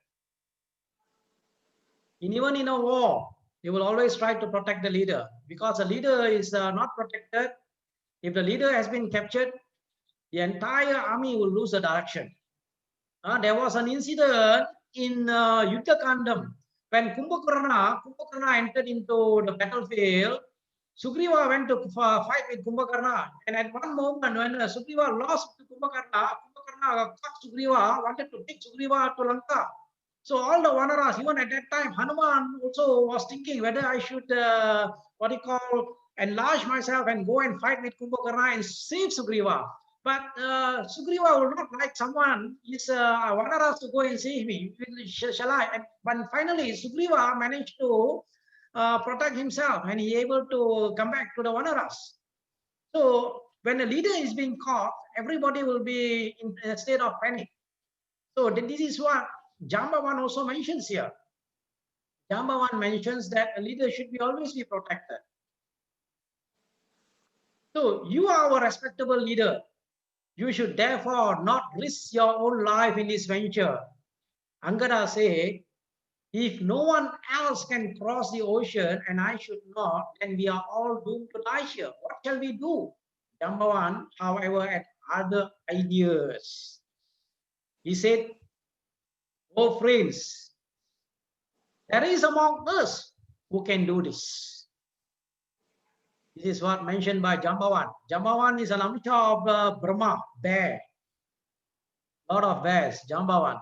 Even in a war, they will always try to protect the leader, because the leader is not protected. If the leader has been captured, the entire army will lose the direction. There was an incident in Yuddha when Kumbhakarna entered into the battlefield. Sugriva went to fight with Kumbhakarna, and at one moment when Sugriva lost to Kumbhakarna caught Sugriva, wanted to take Sugriva to Lanka. So all the Vanaras, even at that time, Hanuman also was thinking whether I should, what do you call, enlarge myself and go and fight with Kumbhakarna and save Sugriva. But Sugriva will not like someone is Vanaras to go and save me. Shall I? But finally, Sugriva managed to protect himself and he able to come back to the Vanaras. So when a leader is being caught, everybody will be in a state of panic. So this is what Jambavan also mentions here. Jambavan mentions that a leader should be always be protected. So you are a respectable leader. You should therefore not risk your own life in this venture. Angada said, if no one else can cross the ocean and I should not, then we are all doomed to die here. What shall we do? Jambavan, however, had other ideas. He said, oh friends, there is among us who can do this. This is what mentioned by Jambavan. Jambavan is an amcha of Brahma, bear. Lot of bears, Jambavan.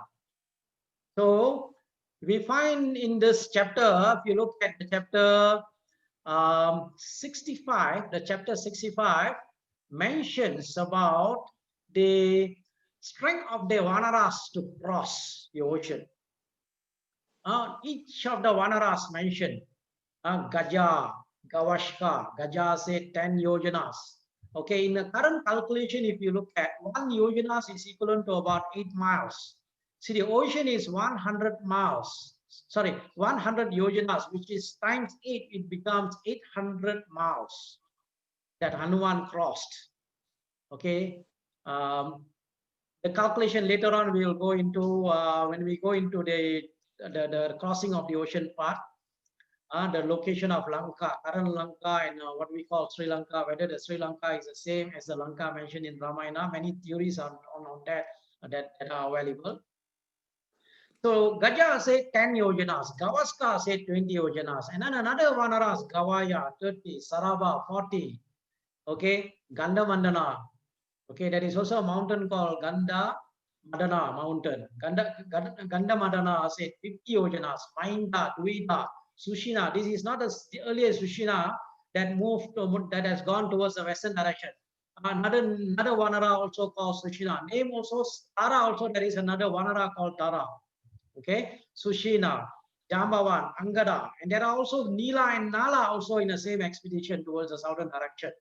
So we find in this chapter, if you look at the chapter 65, the chapter 65 mentions about the strength of the Vanaras to cross the ocean. Each of the Vanaras mentioned, Gaja, Gavashka, Gaja said 10 yojanas. Okay, in the current calculation, if you look at 1 yojanas is equivalent to about 8 miles. See, the ocean is 100 miles. Sorry, 100 yojanas, which is times 8, it becomes 800 miles that Hanuman crossed. Okay, the calculation later on we will go into when we go into the crossing of the ocean part. The location of Lanka, current Lanka, and what we call Sri Lanka, whether the Sri Lanka is the same as the Lanka mentioned in Ramayana. Many theories on that, that are available. So Gaja said 10 yojanas, Gavaska said 20 yojanas, and then another Vanaras, Gavaya 30, Sarava 40, okay, Gandamandana, okay, there is also a mountain called Ganda Madana mountain. Gandamadana said 50 yojanas, Mainda, Duida, Sushina. This is not the earlier Sushina that moved to, that has gone towards the western direction. Another Vanara also called Sushina. Name also Tara. Also there is another Vanara called Tara. Okay, Sushina, Jambavan, Angada, and there are also Nila and Nala also in the same expedition towards the southern direction.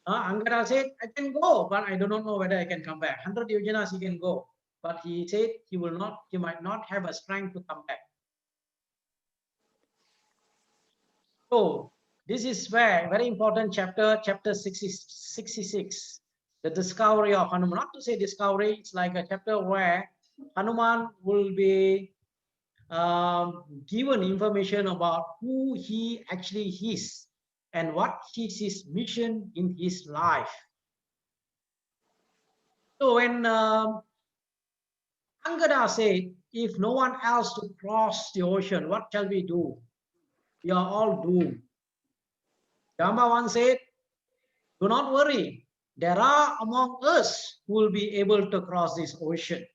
Angada said, I can go, but I do not know whether I can come back. 100 yojanas he can go, but he said he will not, he might not have a strength to come back. So this is where very important chapter 66, the discovery of Hanuman. Not to say discovery, it's like a chapter where Hanuman will be given information about who he actually is and what is his mission in his life. So when Angada said, if no one else to cross the ocean, what shall we do? We are all doomed. Jambavan said, do not worry. There are among us who will be able to cross this ocean.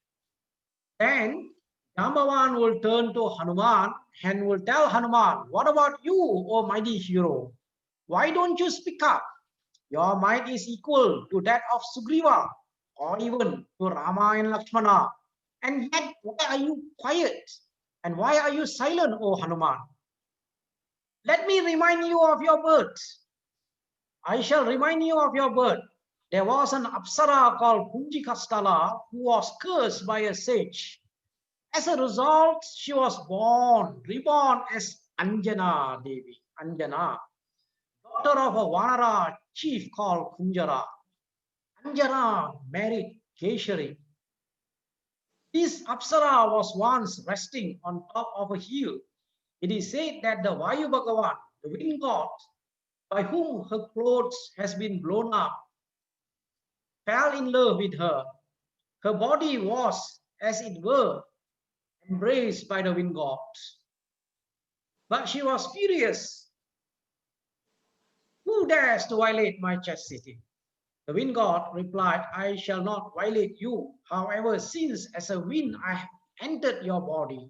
Then Jambavan will turn to Hanuman and will tell Hanuman, what about you, O mighty hero? Why don't you speak up? Your might is equal to that of Sugriva or even to Rama and Lakshmana. And yet, why are you quiet? And why are you silent, O Hanuman? Let me remind you of your birth. I shall remind you of your birth. There was an Apsara called Punjikastala who was cursed by a sage. As a result, she was reborn as Anjana Devi, Anjana, daughter of a Vanara chief called Kunjara. Anjana married Keshari. This Apsara was once resting on top of a hill. It is said that the Vayu Bhagavan, the wind god, by whom her clothes has been blown up, fell in love with her. Her body was, as it were, embraced by the wind god. But she was furious. Who dares to violate my chastity? The wind god replied, I shall not violate you. However, since as a wind I have entered your body,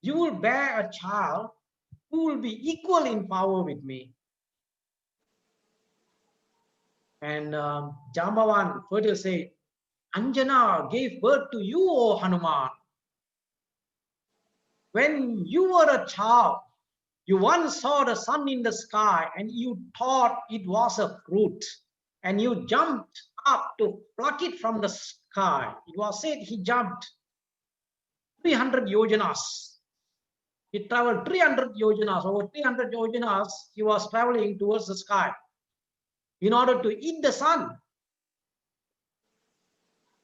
you will bear a child who will be equal in power with me. And Jambavan further said, Anjana gave birth to you, O Hanuman. When you were a child, you once saw the sun in the sky and you thought it was a fruit. And you jumped up to pluck it from the sky. It was said he jumped 300 yojanas. He traveled 300 yojanas. Over 300 yojanas, he was traveling towards the sky in order to eat the sun.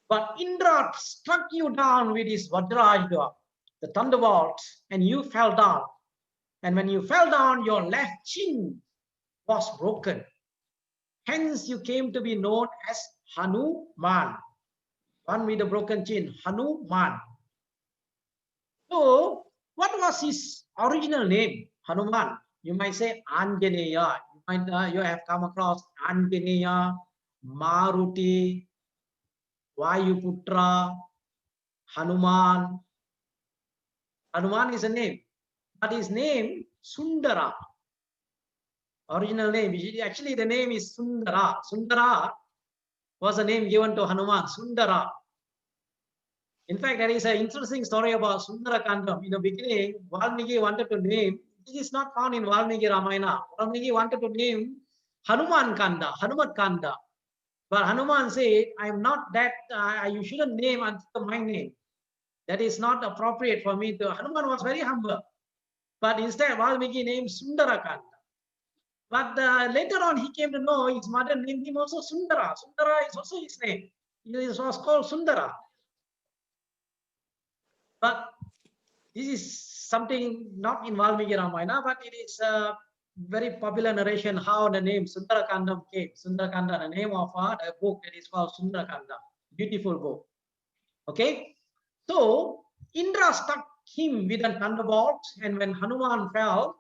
But Indra struck you down with his Vajrayuda, the thunderbolt, and you fell down. And when you fell down, your left chin was broken. Hence, you came to be known as Hanuman, one with a broken chin, Hanuman. So, what was his original name? Hanuman. You might say Anjaneya. You have come across Anjaneya, Maruti, Vayuputra, Hanuman. Hanuman is a name, but his name Sundara. Original name, actually the name is Sundara. Sundara was a name given to Hanuman, Sundara. In fact, there is an interesting story about Sundara Kandam. In the beginning, Valmiki wanted to name, this is not found in Valmiki Ramayana. Valmiki wanted to name Hanuman Kanda, Hanumat Kanda. But Hanuman said, I am not that, you shouldn't name until my name. That is not appropriate for me to. Hanuman was very humble. But instead, Valmiki named Sundara Kanda. But later on, he came to know his mother named him also Sundara. Sundara is also his name. He was called Sundara. But this is something not in Valmiki Ramayana, but it is a very popular narration how the name Sundarakandam came. Sundarakanda, the name of a book that is called Sundarakanda. Beautiful book. Okay? So, Indra struck him with a thunderbolt, and when Hanuman fell,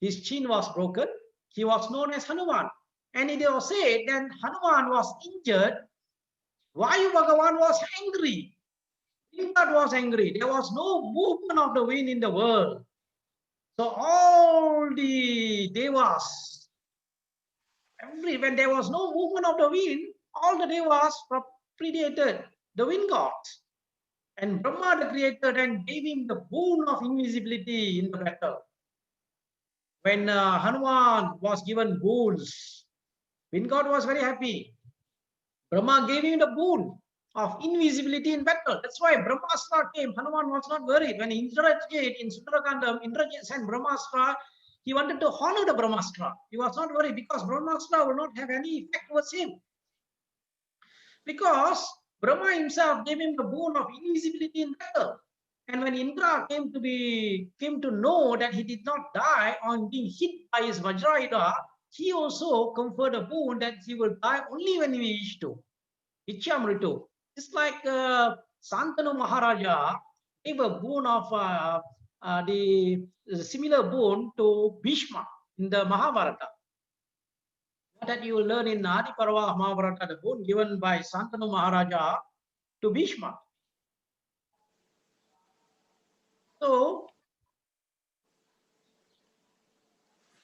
his chin was broken. He was known as Hanuman. And it was said that Hanuman was injured. Vayu Bhagavan was angry. God was angry. There was no movement of the wind in the world. So all the devas, when there was no movement of the wind, all the devas predated the wind gods. And Brahma, the creator, then gave him the boon of invisibility in the battle. When Hanuman was given boons, wind god was very happy. Brahma gave him the boon of invisibility in battle. That's why Brahmastra came. Hanuman was not worried. When Indra came in Sundarakandam, Indra sent Brahmastra. He wanted to honor the Brahmastra. He was not worried because Brahmastra will not have any effect towards him. Because Brahma himself gave him the boon of invisibility in battle. And when Indra came to know that he did not die on being hit by his Vajrayuda, he also conferred a boon that he will die only when he wished to. Ichamritu. It's like Santanu Maharaja gave a boon of the similar boon to Bhishma in the Mahabharata. That you will learn in Adi Parva Mahabharata, the boon given by Santanu Maharaja to Bhishma. So,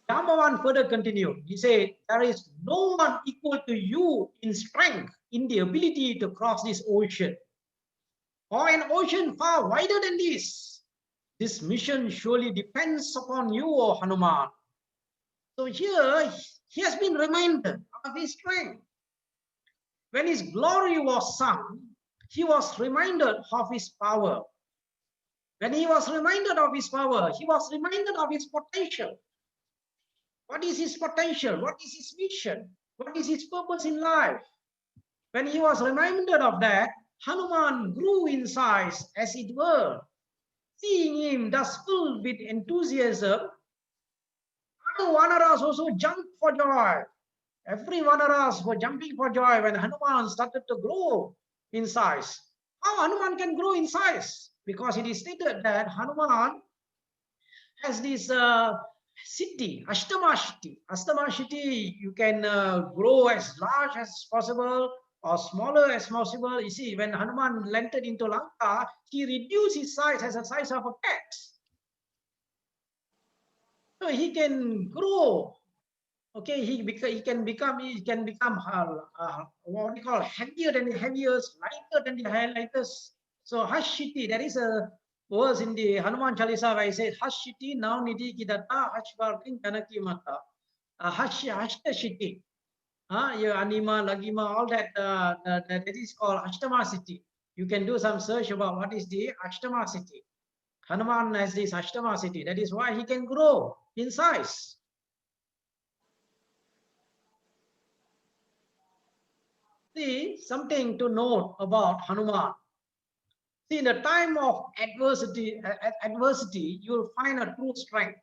Jambavan further continued. He said, there is no one equal to you in strength, in the ability to cross this ocean, or an ocean far wider than this. This mission surely depends upon you, O Hanuman. So here, he has been reminded of his strength. When his glory was sung, he was reminded of his power. When he was reminded of his power, he was reminded of his potential. What is his potential? What is his mission? What is his purpose in life? When he was reminded of that, Hanuman grew in size, as it were. Seeing him thus filled with enthusiasm, other Vanaras also jumped for joy. Every Vanaras were jumping for joy when Hanuman started to grow in size. How Hanuman can grow in size? Because it is stated that Hanuman has this city, Ashtama Shiti. Ashtama Shiti, you can grow as large as possible or smaller as possible. You see, when Hanuman entered into Lanka, he reduced his size as the size of a cat. So he can grow Okay, he can become what we call heavier than the heaviest, lighter than the lightest. So Hashiti, there is a verse in the Hanuman Chalisa where I say Hashiti now nidhi kidata hashvartin janaki mata. Hashta Shiti. Your anima, lagima, all that, that is called Ashtama City. You can do some search about what is the Ashtama City. Hanuman has this Ashtama City. That is why he can grow in size. See, something to note about Hanuman. See, in the time of adversity, you will find a true strength.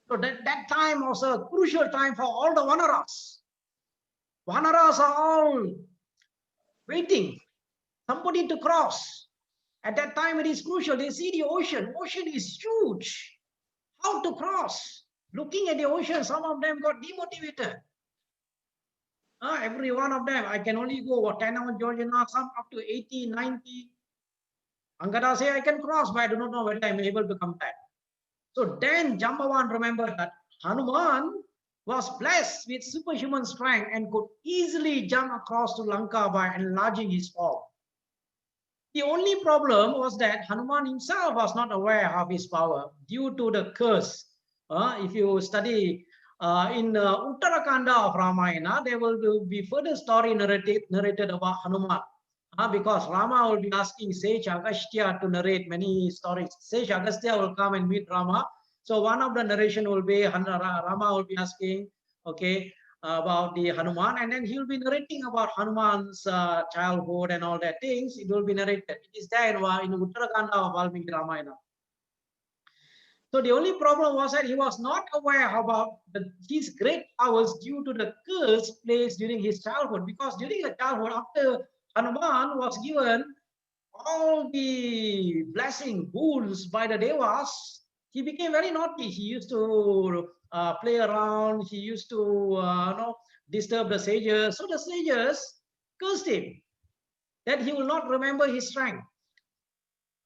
So that time was a crucial time for all the Vanaras. Vanaras are all waiting, somebody to cross. At that time, it is crucial. They see the ocean. Ocean is huge. How to cross? Looking at the ocean, some of them got demotivated. Every one of them, I can only go 10 hours, Georgiana, some up to 80, 90. Angada say, I can cross, but I do not know whether I'm able to come back. So then Jambavan remembered that Hanuman was blessed with superhuman strength and could easily jump across to Lanka by enlarging his form. The only problem was that Hanuman himself was not aware of his power due to the curse. If you study in Uttarakanda of Ramayana, there will be further story narrated about Hanuman. Because Rama will be asking Sage Agastya to narrate many stories. Sage Agastya will come and meet Rama. So one of the narration will be Rama will be asking, okay, about the Hanuman, and then he will be narrating about Hanuman's childhood and all that things. It will be narrated. It is there in Uttarakanda of Valmiki Ramayana. So the only problem was that he was not aware about his great powers due to the curse placed during his childhood. Because during the childhood, after Hanuman was given all the blessing boons by the devas, he became very naughty. He used to play around. He used to disturb the sages. So the sages cursed him that he will not remember his strength.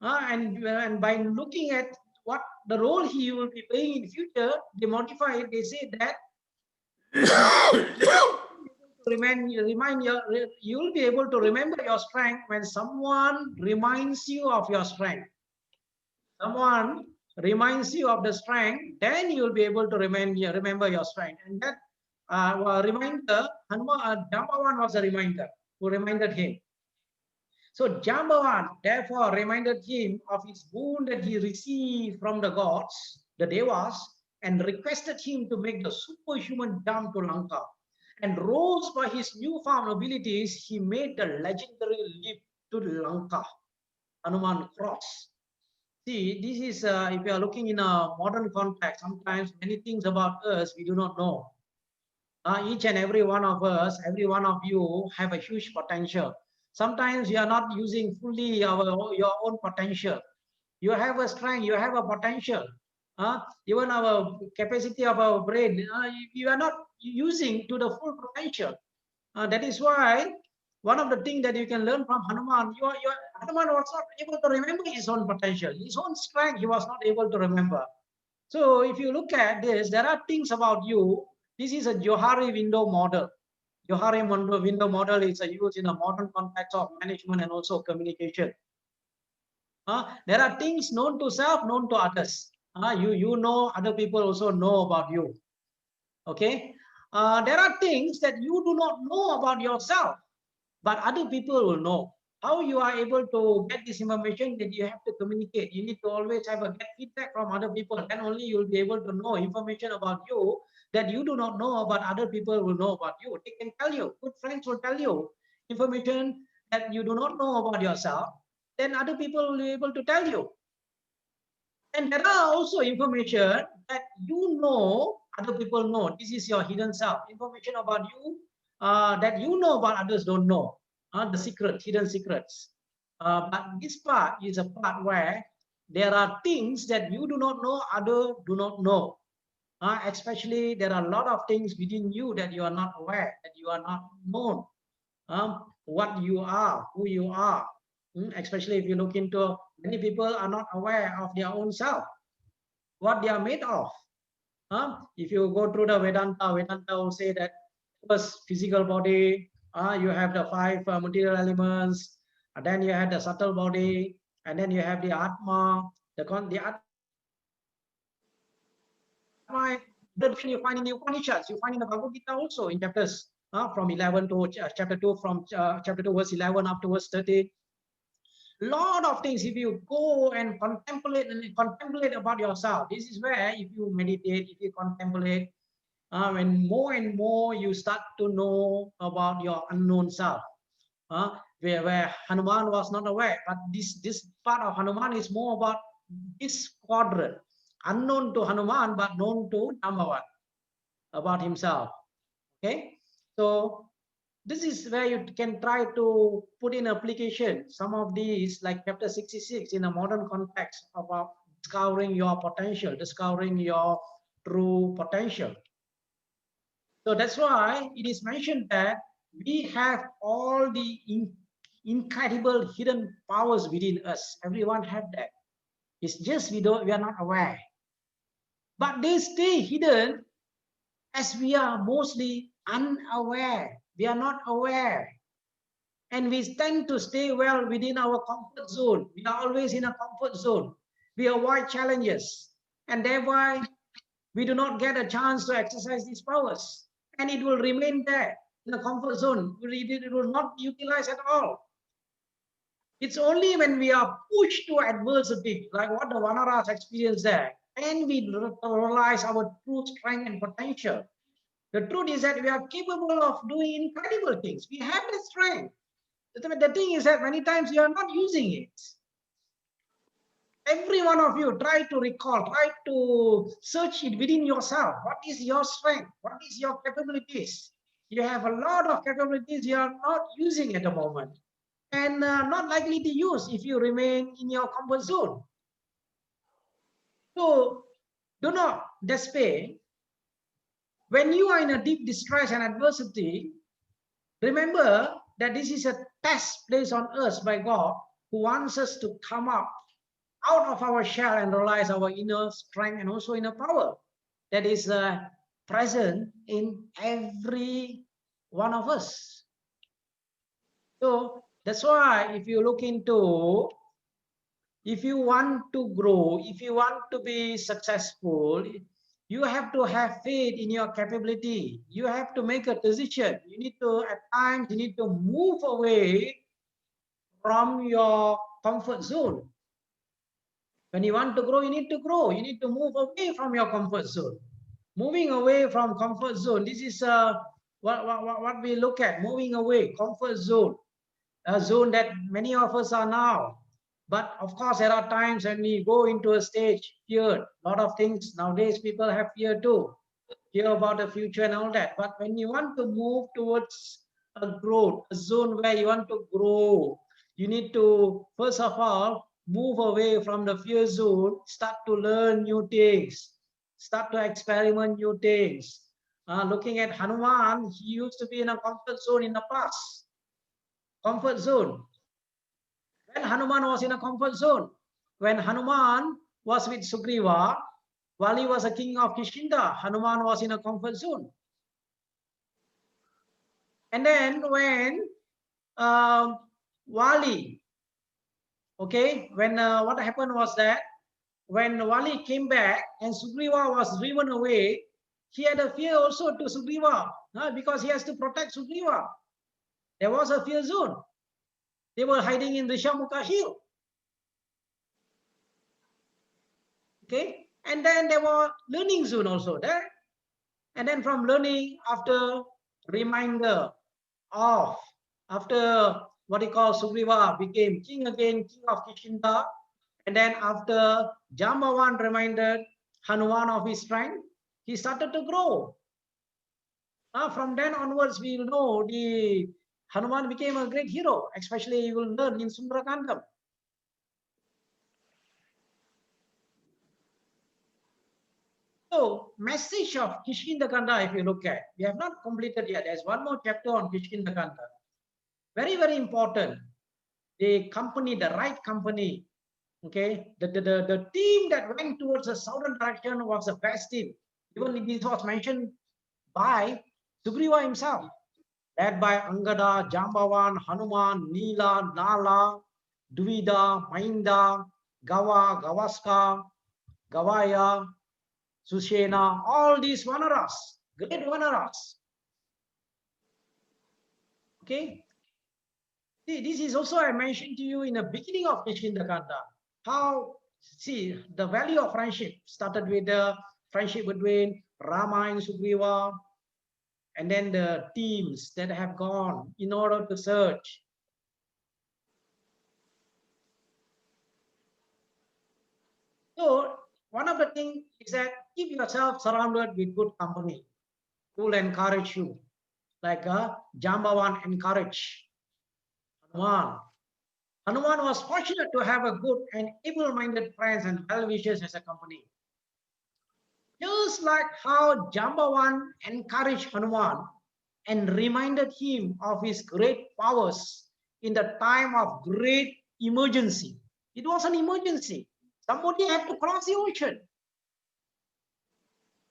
And by looking at what the role he will be playing in future, they modify it. They say that you will be able to remember your strength when someone reminds you of your strength. Someone reminds you of the strength, then you will be able to remember your strength. And that reminder, Jambavan was a reminder who reminded him. So Jambavan therefore reminded him of his boon that he received from the gods, the devas, and requested him to make the superhuman jump to Lanka. And rose by his newfound abilities, he made the legendary leap to Lanka. Hanuman crossed. See, this is, if you are looking in a modern context, sometimes many things about us we do not know. Each and every one of us, every one of you have a huge potential. Sometimes you are not using fully your own potential. You have a strength, you have a potential. Even our capacity of our brain, you are not using to the full potential. That is why one of the things that you can learn from Hanuman, Hanuman was not able to remember his own potential, his own strength, he was not able to remember. So if you look at this, there are things about you. This is a Johari window model. Johari window model is used in a modern context of management and also communication. There are things known to self, known to others. You know, other people also know about you. Okay. There are things that you do not know about yourself, but other people will know. How you are able to get this information that you have to communicate. You need to always have a get feedback from other people. Then only you will be able to know information about you that you do not know, but other people will know about you. They can tell you. Good friends will tell you information that you do not know about yourself. Then other people will be able to tell you. And there are also information that you know, other people know. This is your hidden self. Information about you that you know, but others don't know. The secret, hidden secrets. But this part is a part where there are things that you do not know, others do not know. Especially, there are a lot of things within you that you are not aware, that you are not known. What you are, who you are. Especially if you look into, many people are not aware of their own self, what they are made of. If you go through the Vedanta will say that first physical body, you have the five material elements, and then you have the subtle body, and then you have the Atma. The Atma, that you find in the Upanishads, you find in the Bhagavad Gita also in chapters from 11 to chapter 2, from chapter 2 verse 11 up to verse 30. Lot of things, if you go and contemplate about yourself, this is where if you meditate, if you contemplate, when more and more you start to know about your unknown self, where Hanuman was not aware, but this part of Hanuman is more about this quadrant, unknown to Hanuman but known to Jambavan, about himself. Okay, so this is where you can try to put in application some of these, like chapter 66, in a modern context about discovering your potential, discovering your true potential. So that's why it is mentioned that we have all the incredible hidden powers within us. Everyone had that. It's just we are not aware. But they stay hidden as we are mostly unaware. We are not aware. And we tend to stay well within our comfort zone. We are always in a comfort zone. We avoid challenges. And thereby, we do not get a chance to exercise these powers. And it will remain there in the comfort zone. It will not utilize at all. It's only when we are pushed to adversity, like what the Vanaras experienced there, and we realize our true strength and potential. The truth is that we are capable of doing incredible things. We have the strength. The thing is that many times you are not using it. Every one of you try to recall, try to search it within yourself. What is your strength? What is your capabilities? You have a lot of capabilities you are not using at the moment, and not likely to use if you remain in your comfort zone. So do not despair. When you are in a deep distress and adversity, remember that this is a test placed on us by God, who wants us to come up out of our shell and realize our inner strength and also inner power that is present in every one of us. So that's why if you look into, if you want to grow, if you want to be successful, you have to have faith in your capability. You have to make a decision. You need to, at times, you need to move away from your comfort zone. When you want to grow, you need to grow. You need to move away from your comfort zone. Moving away from comfort zone, this is what we look at, moving away, comfort zone, a zone that many of us are now. But of course, there are times when we go into a stage, fear, a lot of things. Nowadays, people have fear too, fear about the future and all that. But when you want to move towards a growth, a zone where you want to grow, you need to, first of all, move away from the fear zone, start to learn new things, start to experiment new things. Looking at Hanuman, he used to be in a comfort zone in the past. Comfort zone. When Hanuman was in a comfort zone, when Hanuman was with Sugriva, while he was a king of Kishinda, Hanuman was in a comfort zone. And then when Wali, okay, when what happened was that when Wali came back and Sugriva was driven away, he had a fear also to Sugriva, because he has to protect Sugriva. There was a fear zone. They were hiding in the Rishamukha hill. Okay, and then there were learning zone also there. And then from learning, after reminder of, after what he call Sugriva became king again, king of Kishinda, and then after Jambavan reminded Hanuman of his strength, he started to grow. From then onwards, we will know the Hanuman became a great hero, especially you will learn in Sundarakandam. So, message of Kishkindakanda, if you look at, we have not completed yet. There's one more chapter on Kishkindakanda. Very, very important. The company, the right company, okay? The team that went towards the southern direction was the best team. Even this was mentioned by Sugriva himself, led by Angada, Jambavan, Hanuman, Nila, Nala, Duvida, Mainda, Gawa, Gavaska, Gavaya, Sushena, all these Vanaras, great Vanaras. Okay. See, this is also I mentioned to you in the beginning of Kishkindakanda. How, see, the value of friendship started with the friendship between Rama and Sugriva, and then the teams that have gone in order to search. So one of the things is that keep yourself surrounded with good company who will encourage you, like Jambavan encourage Hanuman. Hanuman was fortunate to have a good and able-minded friends and well-wishers as a company. Just like how Jambavan encouraged Hanuman and reminded him of his great powers in the time of great emergency. It was an emergency. Somebody had to cross the ocean.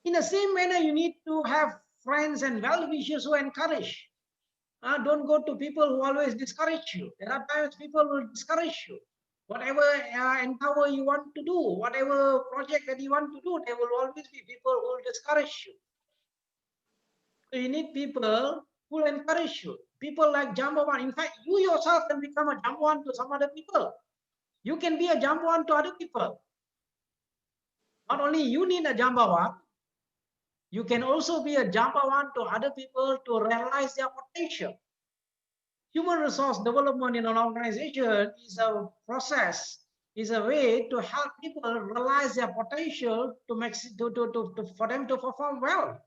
In the same manner, you need to have friends and well-wishers who encourage. Don't go to people who always discourage you. There are times people will discourage you. Whatever endeavor you want to do, whatever project that you want to do, there will always be people who will discourage you. So you need people who will encourage you. People like Jambavan. In fact, you yourself can become a Jambavan to some other people. You can be a Jambavan to other people. Not only you need a Jambavan, you can also be a Jambavan to other people to realize their potential. Human resource development in an organization is a process, is a way to help people realize their potential to make for them to perform well.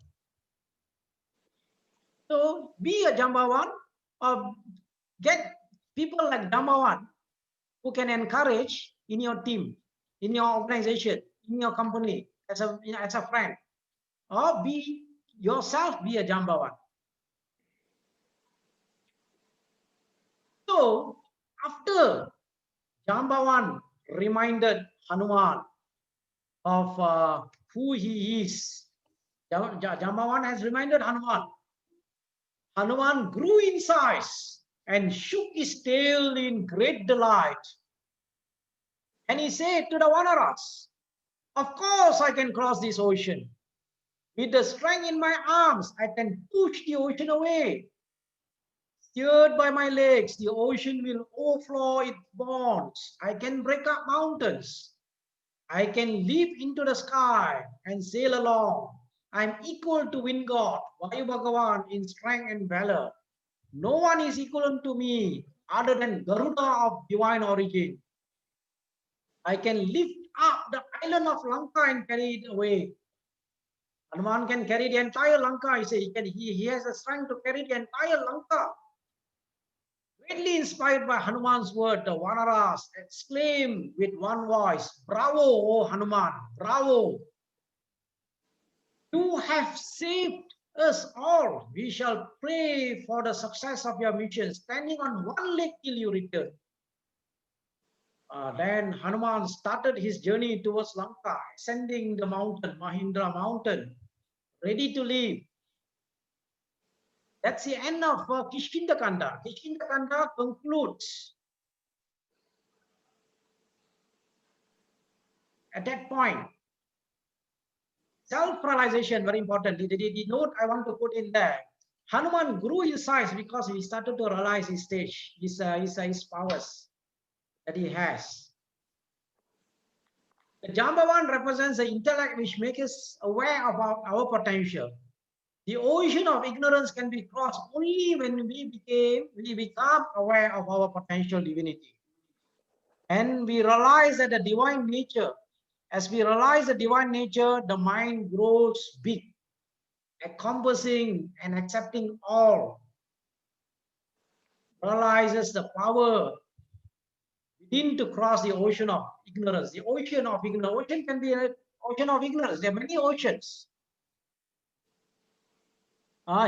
So be a Jambavan or get people like Jambavan who can encourage in your team, in your organization, in your company, as a friend, or be yourself be a Jambavan. So after Jambavan reminded Hanuman of who he is, Jambavan has reminded Hanuman. Hanuman grew in size and shook his tail in great delight. And he said to the Vanaras, of course I can cross this ocean. With the strength in my arms, I can push the ocean away. Steered by my legs, the ocean will overflow its bonds. I can break up mountains. I can leap into the sky and sail along. I'm equal to wind god, Vayu Bhagavan, in strength and valor. No one is equal to me other than Garuda of divine origin. I can lift up the island of Lanka and carry it away. Hanuman can carry the entire Lanka. He has the strength to carry the entire Lanka. Greatly inspired by Hanuman's word, the Vanaras exclaimed with one voice, bravo, O Hanuman, bravo. You have saved us all. We shall pray for the success of your mission, standing on one leg till you return. Then Hanuman started his journey towards Lanka, ascending the mountain, Mahindra mountain, ready to leave. That's the end of Kishkindakanda. Kishkindakanda concludes at that point. Self-realization, very important. The note I want to put in there. Hanuman grew his size because he started to realize his stage, his powers that he has. The Jambavan represents the intellect which makes us aware of our potential. The ocean of ignorance can be crossed only when we become aware of our potential divinity. And we realize that the divine nature, as we realize the divine nature, the mind grows big, encompassing and accepting all, realizes the power within to cross the ocean of ignorance. The ocean of ignorance. Ocean can be an ocean of ignorance. There are many oceans.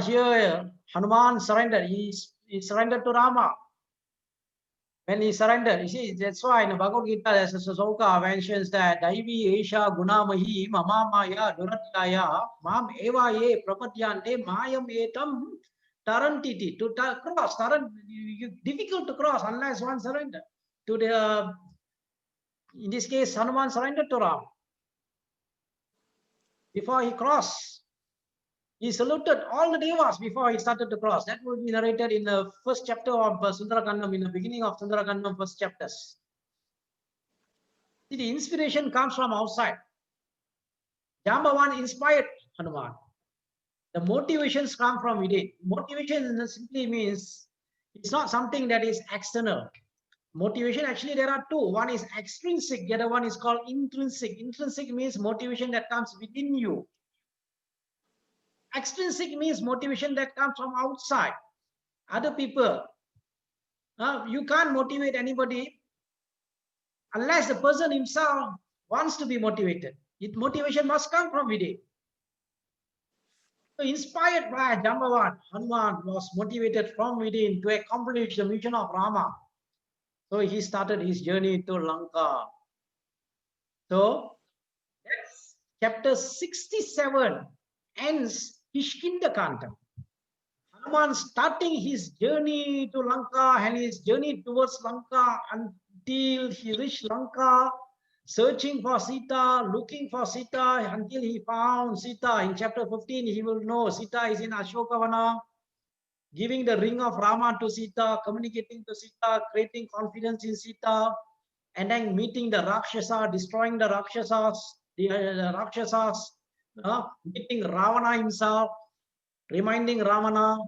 Here, Hanuman surrendered. He surrendered to Rama. when he surrendered. You see, that's why in the Bhagavad Gita, there's a sloka mentions that Daivi Esha Gunamahi Mamamaya Duratyaya Mam Eva Ye Prapatyante Mayam Etam Tarantiti. To cross, difficult to cross unless one surrender. To the, in this case, Hanuman surrendered to Ram. Before he crossed, he saluted all the devas before he started to cross. That will be narrated in the first chapter of Sundarakandam, in the beginning of Sundarakandam, first chapters. See, the inspiration comes from outside. Jambavan inspired Hanuman. The motivations come from within. Motivation simply means it's not something that is external. Motivation, actually, there are two. One is extrinsic, the other one is called intrinsic. Intrinsic means motivation that comes within you. Extrinsic means motivation that comes from outside, other people. You can't motivate anybody unless the person himself wants to be motivated. Motivation must come from within. So inspired by Jambavan, Hanuman was motivated from within to accomplish the mission of Rama. So he started his journey to Lanka. So that's chapter 67 ends Kishkindakanta. Hanuman starting his journey to Lanka and his journey towards Lanka until he reached Lanka, searching for Sita, looking for Sita until he found Sita. In chapter 15, he will know Sita is in Ashokavana, giving the ring of Rama to Sita, communicating to Sita, creating confidence in Sita, and then meeting the Rakshasa, destroying the Rakshasas, meeting Ravana himself, reminding Ravana,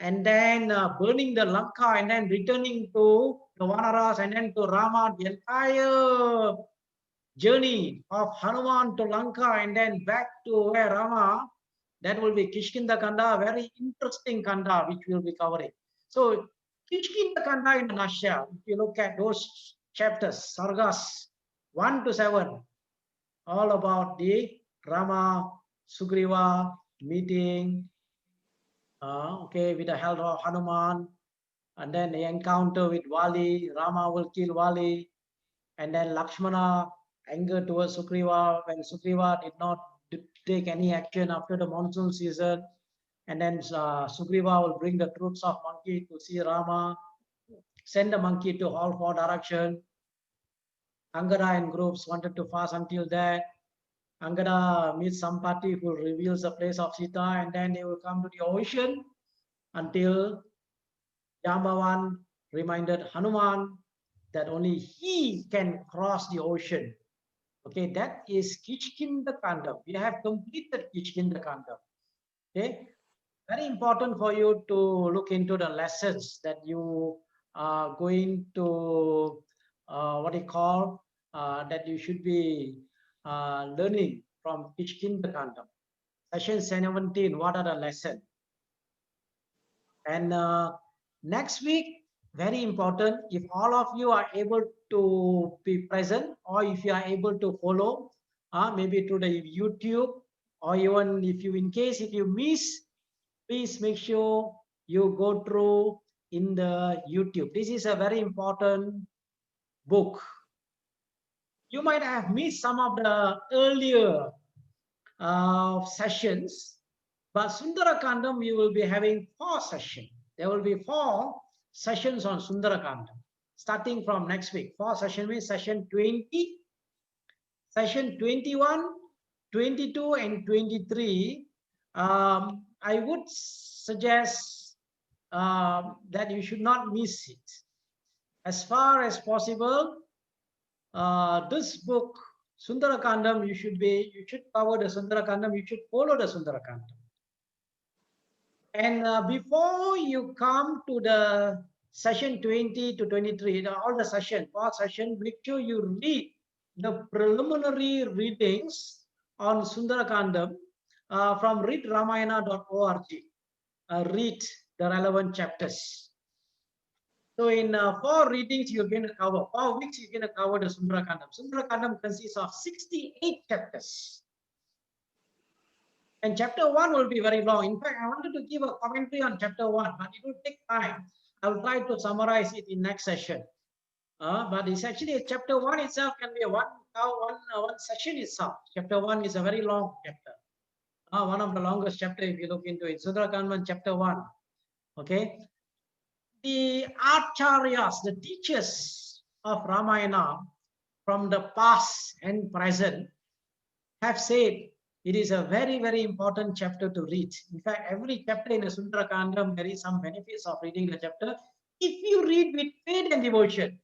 and then burning the Lanka, and then returning to the Vanaras, and then to Rama. The entire journey of Hanuman to Lanka and then back to where Rama, that will be Kishkinda Kanda, very interesting Kanda which we will be covering. So Kishkinda Kanda in a nutshell, if you look at those chapters, Sargas 1 to 7, all about the Rama, Sugriva meeting, with the help of Hanuman, and then the encounter with Vali. Rama will kill Vali, and then Lakshmana anger towards Sugriva when Sugriva did not take any action after the monsoon season, and then Sugriva will bring the troops of monkey to see Rama, send the monkey to all four direction. Angada and groups wanted to fast until that. Angada meets some party who reveals the place of Sita, and then they will come to the ocean until Jambavan reminded Hanuman that only he can cross the ocean. Okay, that is Kichkinda We have completed Kichkinda Okay, very important for you to look into the lessons that you are going to, that you should be learning from Kichkinda Session 17, what are the lessons? And next week, very important, if all of you are able to be present, or if you are able to follow, maybe through the YouTube, or even if you, in case if you miss, please make sure you go through in the YouTube. This is a very important book. You might have missed some of the earlier sessions, but Sundarakandam, we will be having 4 sessions. There will be 4 sessions on Sundarakandam, starting from next week. 4 sessions means session 20, session 21, 22, and 23. I would suggest that you should not miss it. As far as possible, this book, Sundarakandam, you should cover the Sundarakandam, you should follow the Sundarakandam. And before you come to the session 20 to 23, all the session, 4 session, make sure you read the preliminary readings on Sundarakandam from readramayana.org. Read the relevant chapters. So in 4 readings, you're going to cover, 4 weeks, you're going to cover the Sundarakandam. Sundarakandam consists of 68 chapters. And chapter 1 will be very long. In fact, I wanted to give a commentary on chapter 1, but it will take time. I'll try to summarize it in next session. But it's actually chapter 1 itself can be one session itself. Chapter 1 is a very long chapter. One of the longest chapter if you look into it. Sundarakandam chapter 1. Okay. The acharyas, the teachers of Ramayana from the past and present have said it is a very, very important chapter to read. In fact, every chapter in the Sundarakandam, there is some benefits of reading the chapter. If you read with faith and devotion,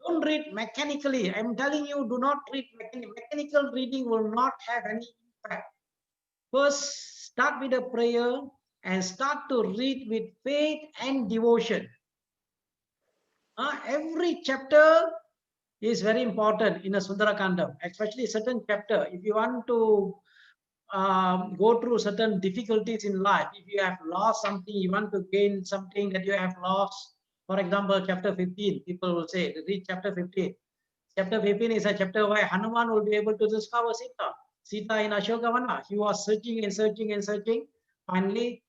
don't read mechanically. I'm telling you, do not read mechanically. Mechanical reading will not have any impact. First, start with a prayer and start to read with faith and devotion. Every chapter is very important in a Sundarakandam, especially certain chapter. If you want to go through certain difficulties in life, if you have lost something, you want to gain something that you have lost. For example, chapter 15, people will say, read chapter 15. Chapter 15 is a chapter where Hanuman will be able to discover Sita. Sita in Ashokavana. He was searching and searching and searching. Finally,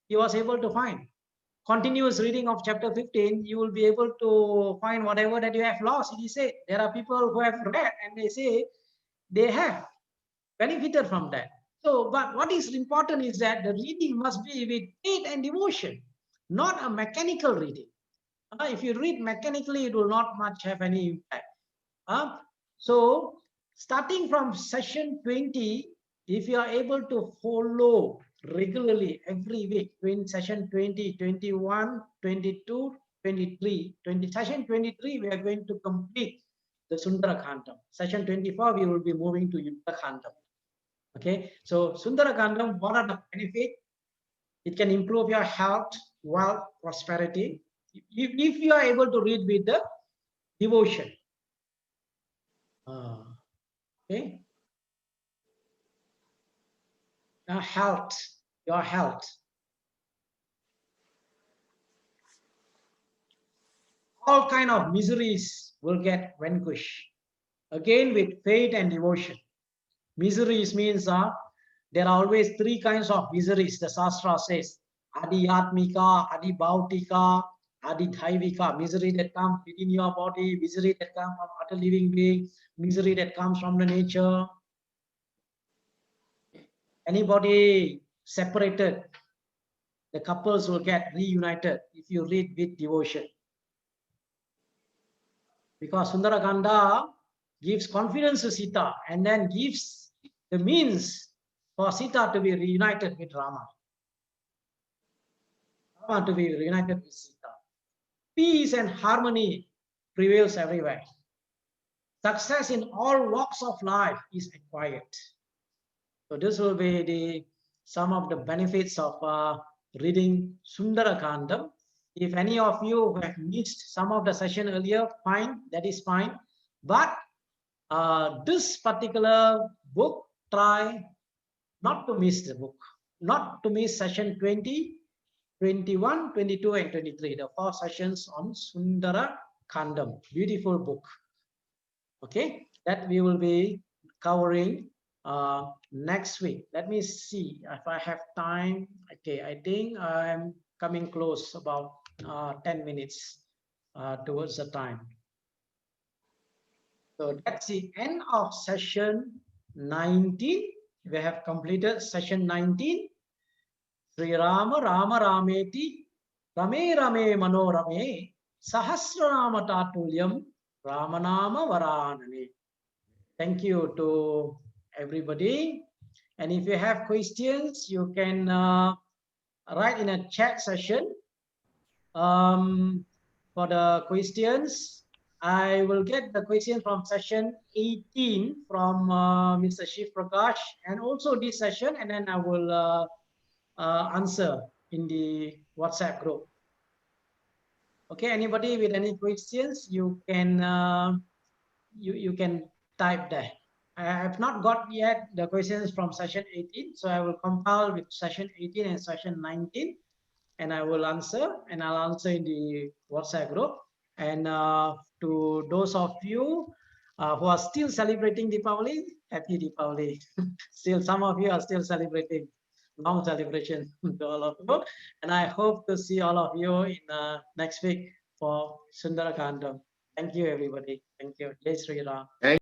he was able to find. Continuous reading of chapter 15, you will be able to find whatever that you have lost. He said, there are people who have read and they say they have benefited from that. So, but what is important is that the reading must be with faith and devotion, not a mechanical reading. If you read mechanically, it will not much have any impact. So, starting from session 20, if you are able to follow regularly every week, in session 20, 21, 22, 23, session 23, we are going to complete the Sundarakandam. Session 24, we will be moving to Yuddhakandam. Okay, so Sundarakandam, what are the benefits? It can improve your health, wealth, prosperity. If you are able to read with the devotion. Okay. Your health. All kind of miseries will get vanquished. Again, with faith and devotion. Miseries means there are always three kinds of miseries. The Shastra says, Adhyatmika, Adhibhautika, Adhidhaivika. Misery that comes within your body, misery that comes from other living being, misery that comes from the nature. Anybody separated, the couples will get reunited if you read with devotion. Because Sundarakanda gives confidence to Sita and then gives the means for Sita to be reunited with Rama. Rama to be reunited with Sita. Peace and harmony prevails everywhere. Success in all walks of life is acquired. So this will be some of the benefits of reading Sundarakandam. If any of you have missed some of the session earlier, fine, that is fine. But this particular book, try not to miss the book, not to miss session 20, 21, 22, and 23, the 4 sessions on Sundarakandam. Beautiful book. Okay, that we will be covering next week. Let me see if I have time. Okay, I think I'm coming close, about 10 minutes towards the time. So that's the end of session 19. We have completed session 19. Sri Rama Rama Rameti Rame Rame Manorame Sahasranama Tatulyam Ramanama Varanane. Thank you to everybody. And if you have questions, you can write in a chat session. For the questions, I will get the question from session 18 from Mr. Shiv Prakash, and also this session, and then I will answer in the WhatsApp group. Okay, anybody with any questions, you can you can type there. I have not got yet the questions from session 18, so I will compile with session 18 and session 19, and I will answer, and I'll answer in the WhatsApp group. And to those of you who are still celebrating Deepavali, happy Deepavali. Still, some of you are still celebrating. long celebration to all of you. And I hope to see all of you in next week for Sundarakandam. Thank you, everybody. Thank you. Jai Sri Ram. Thank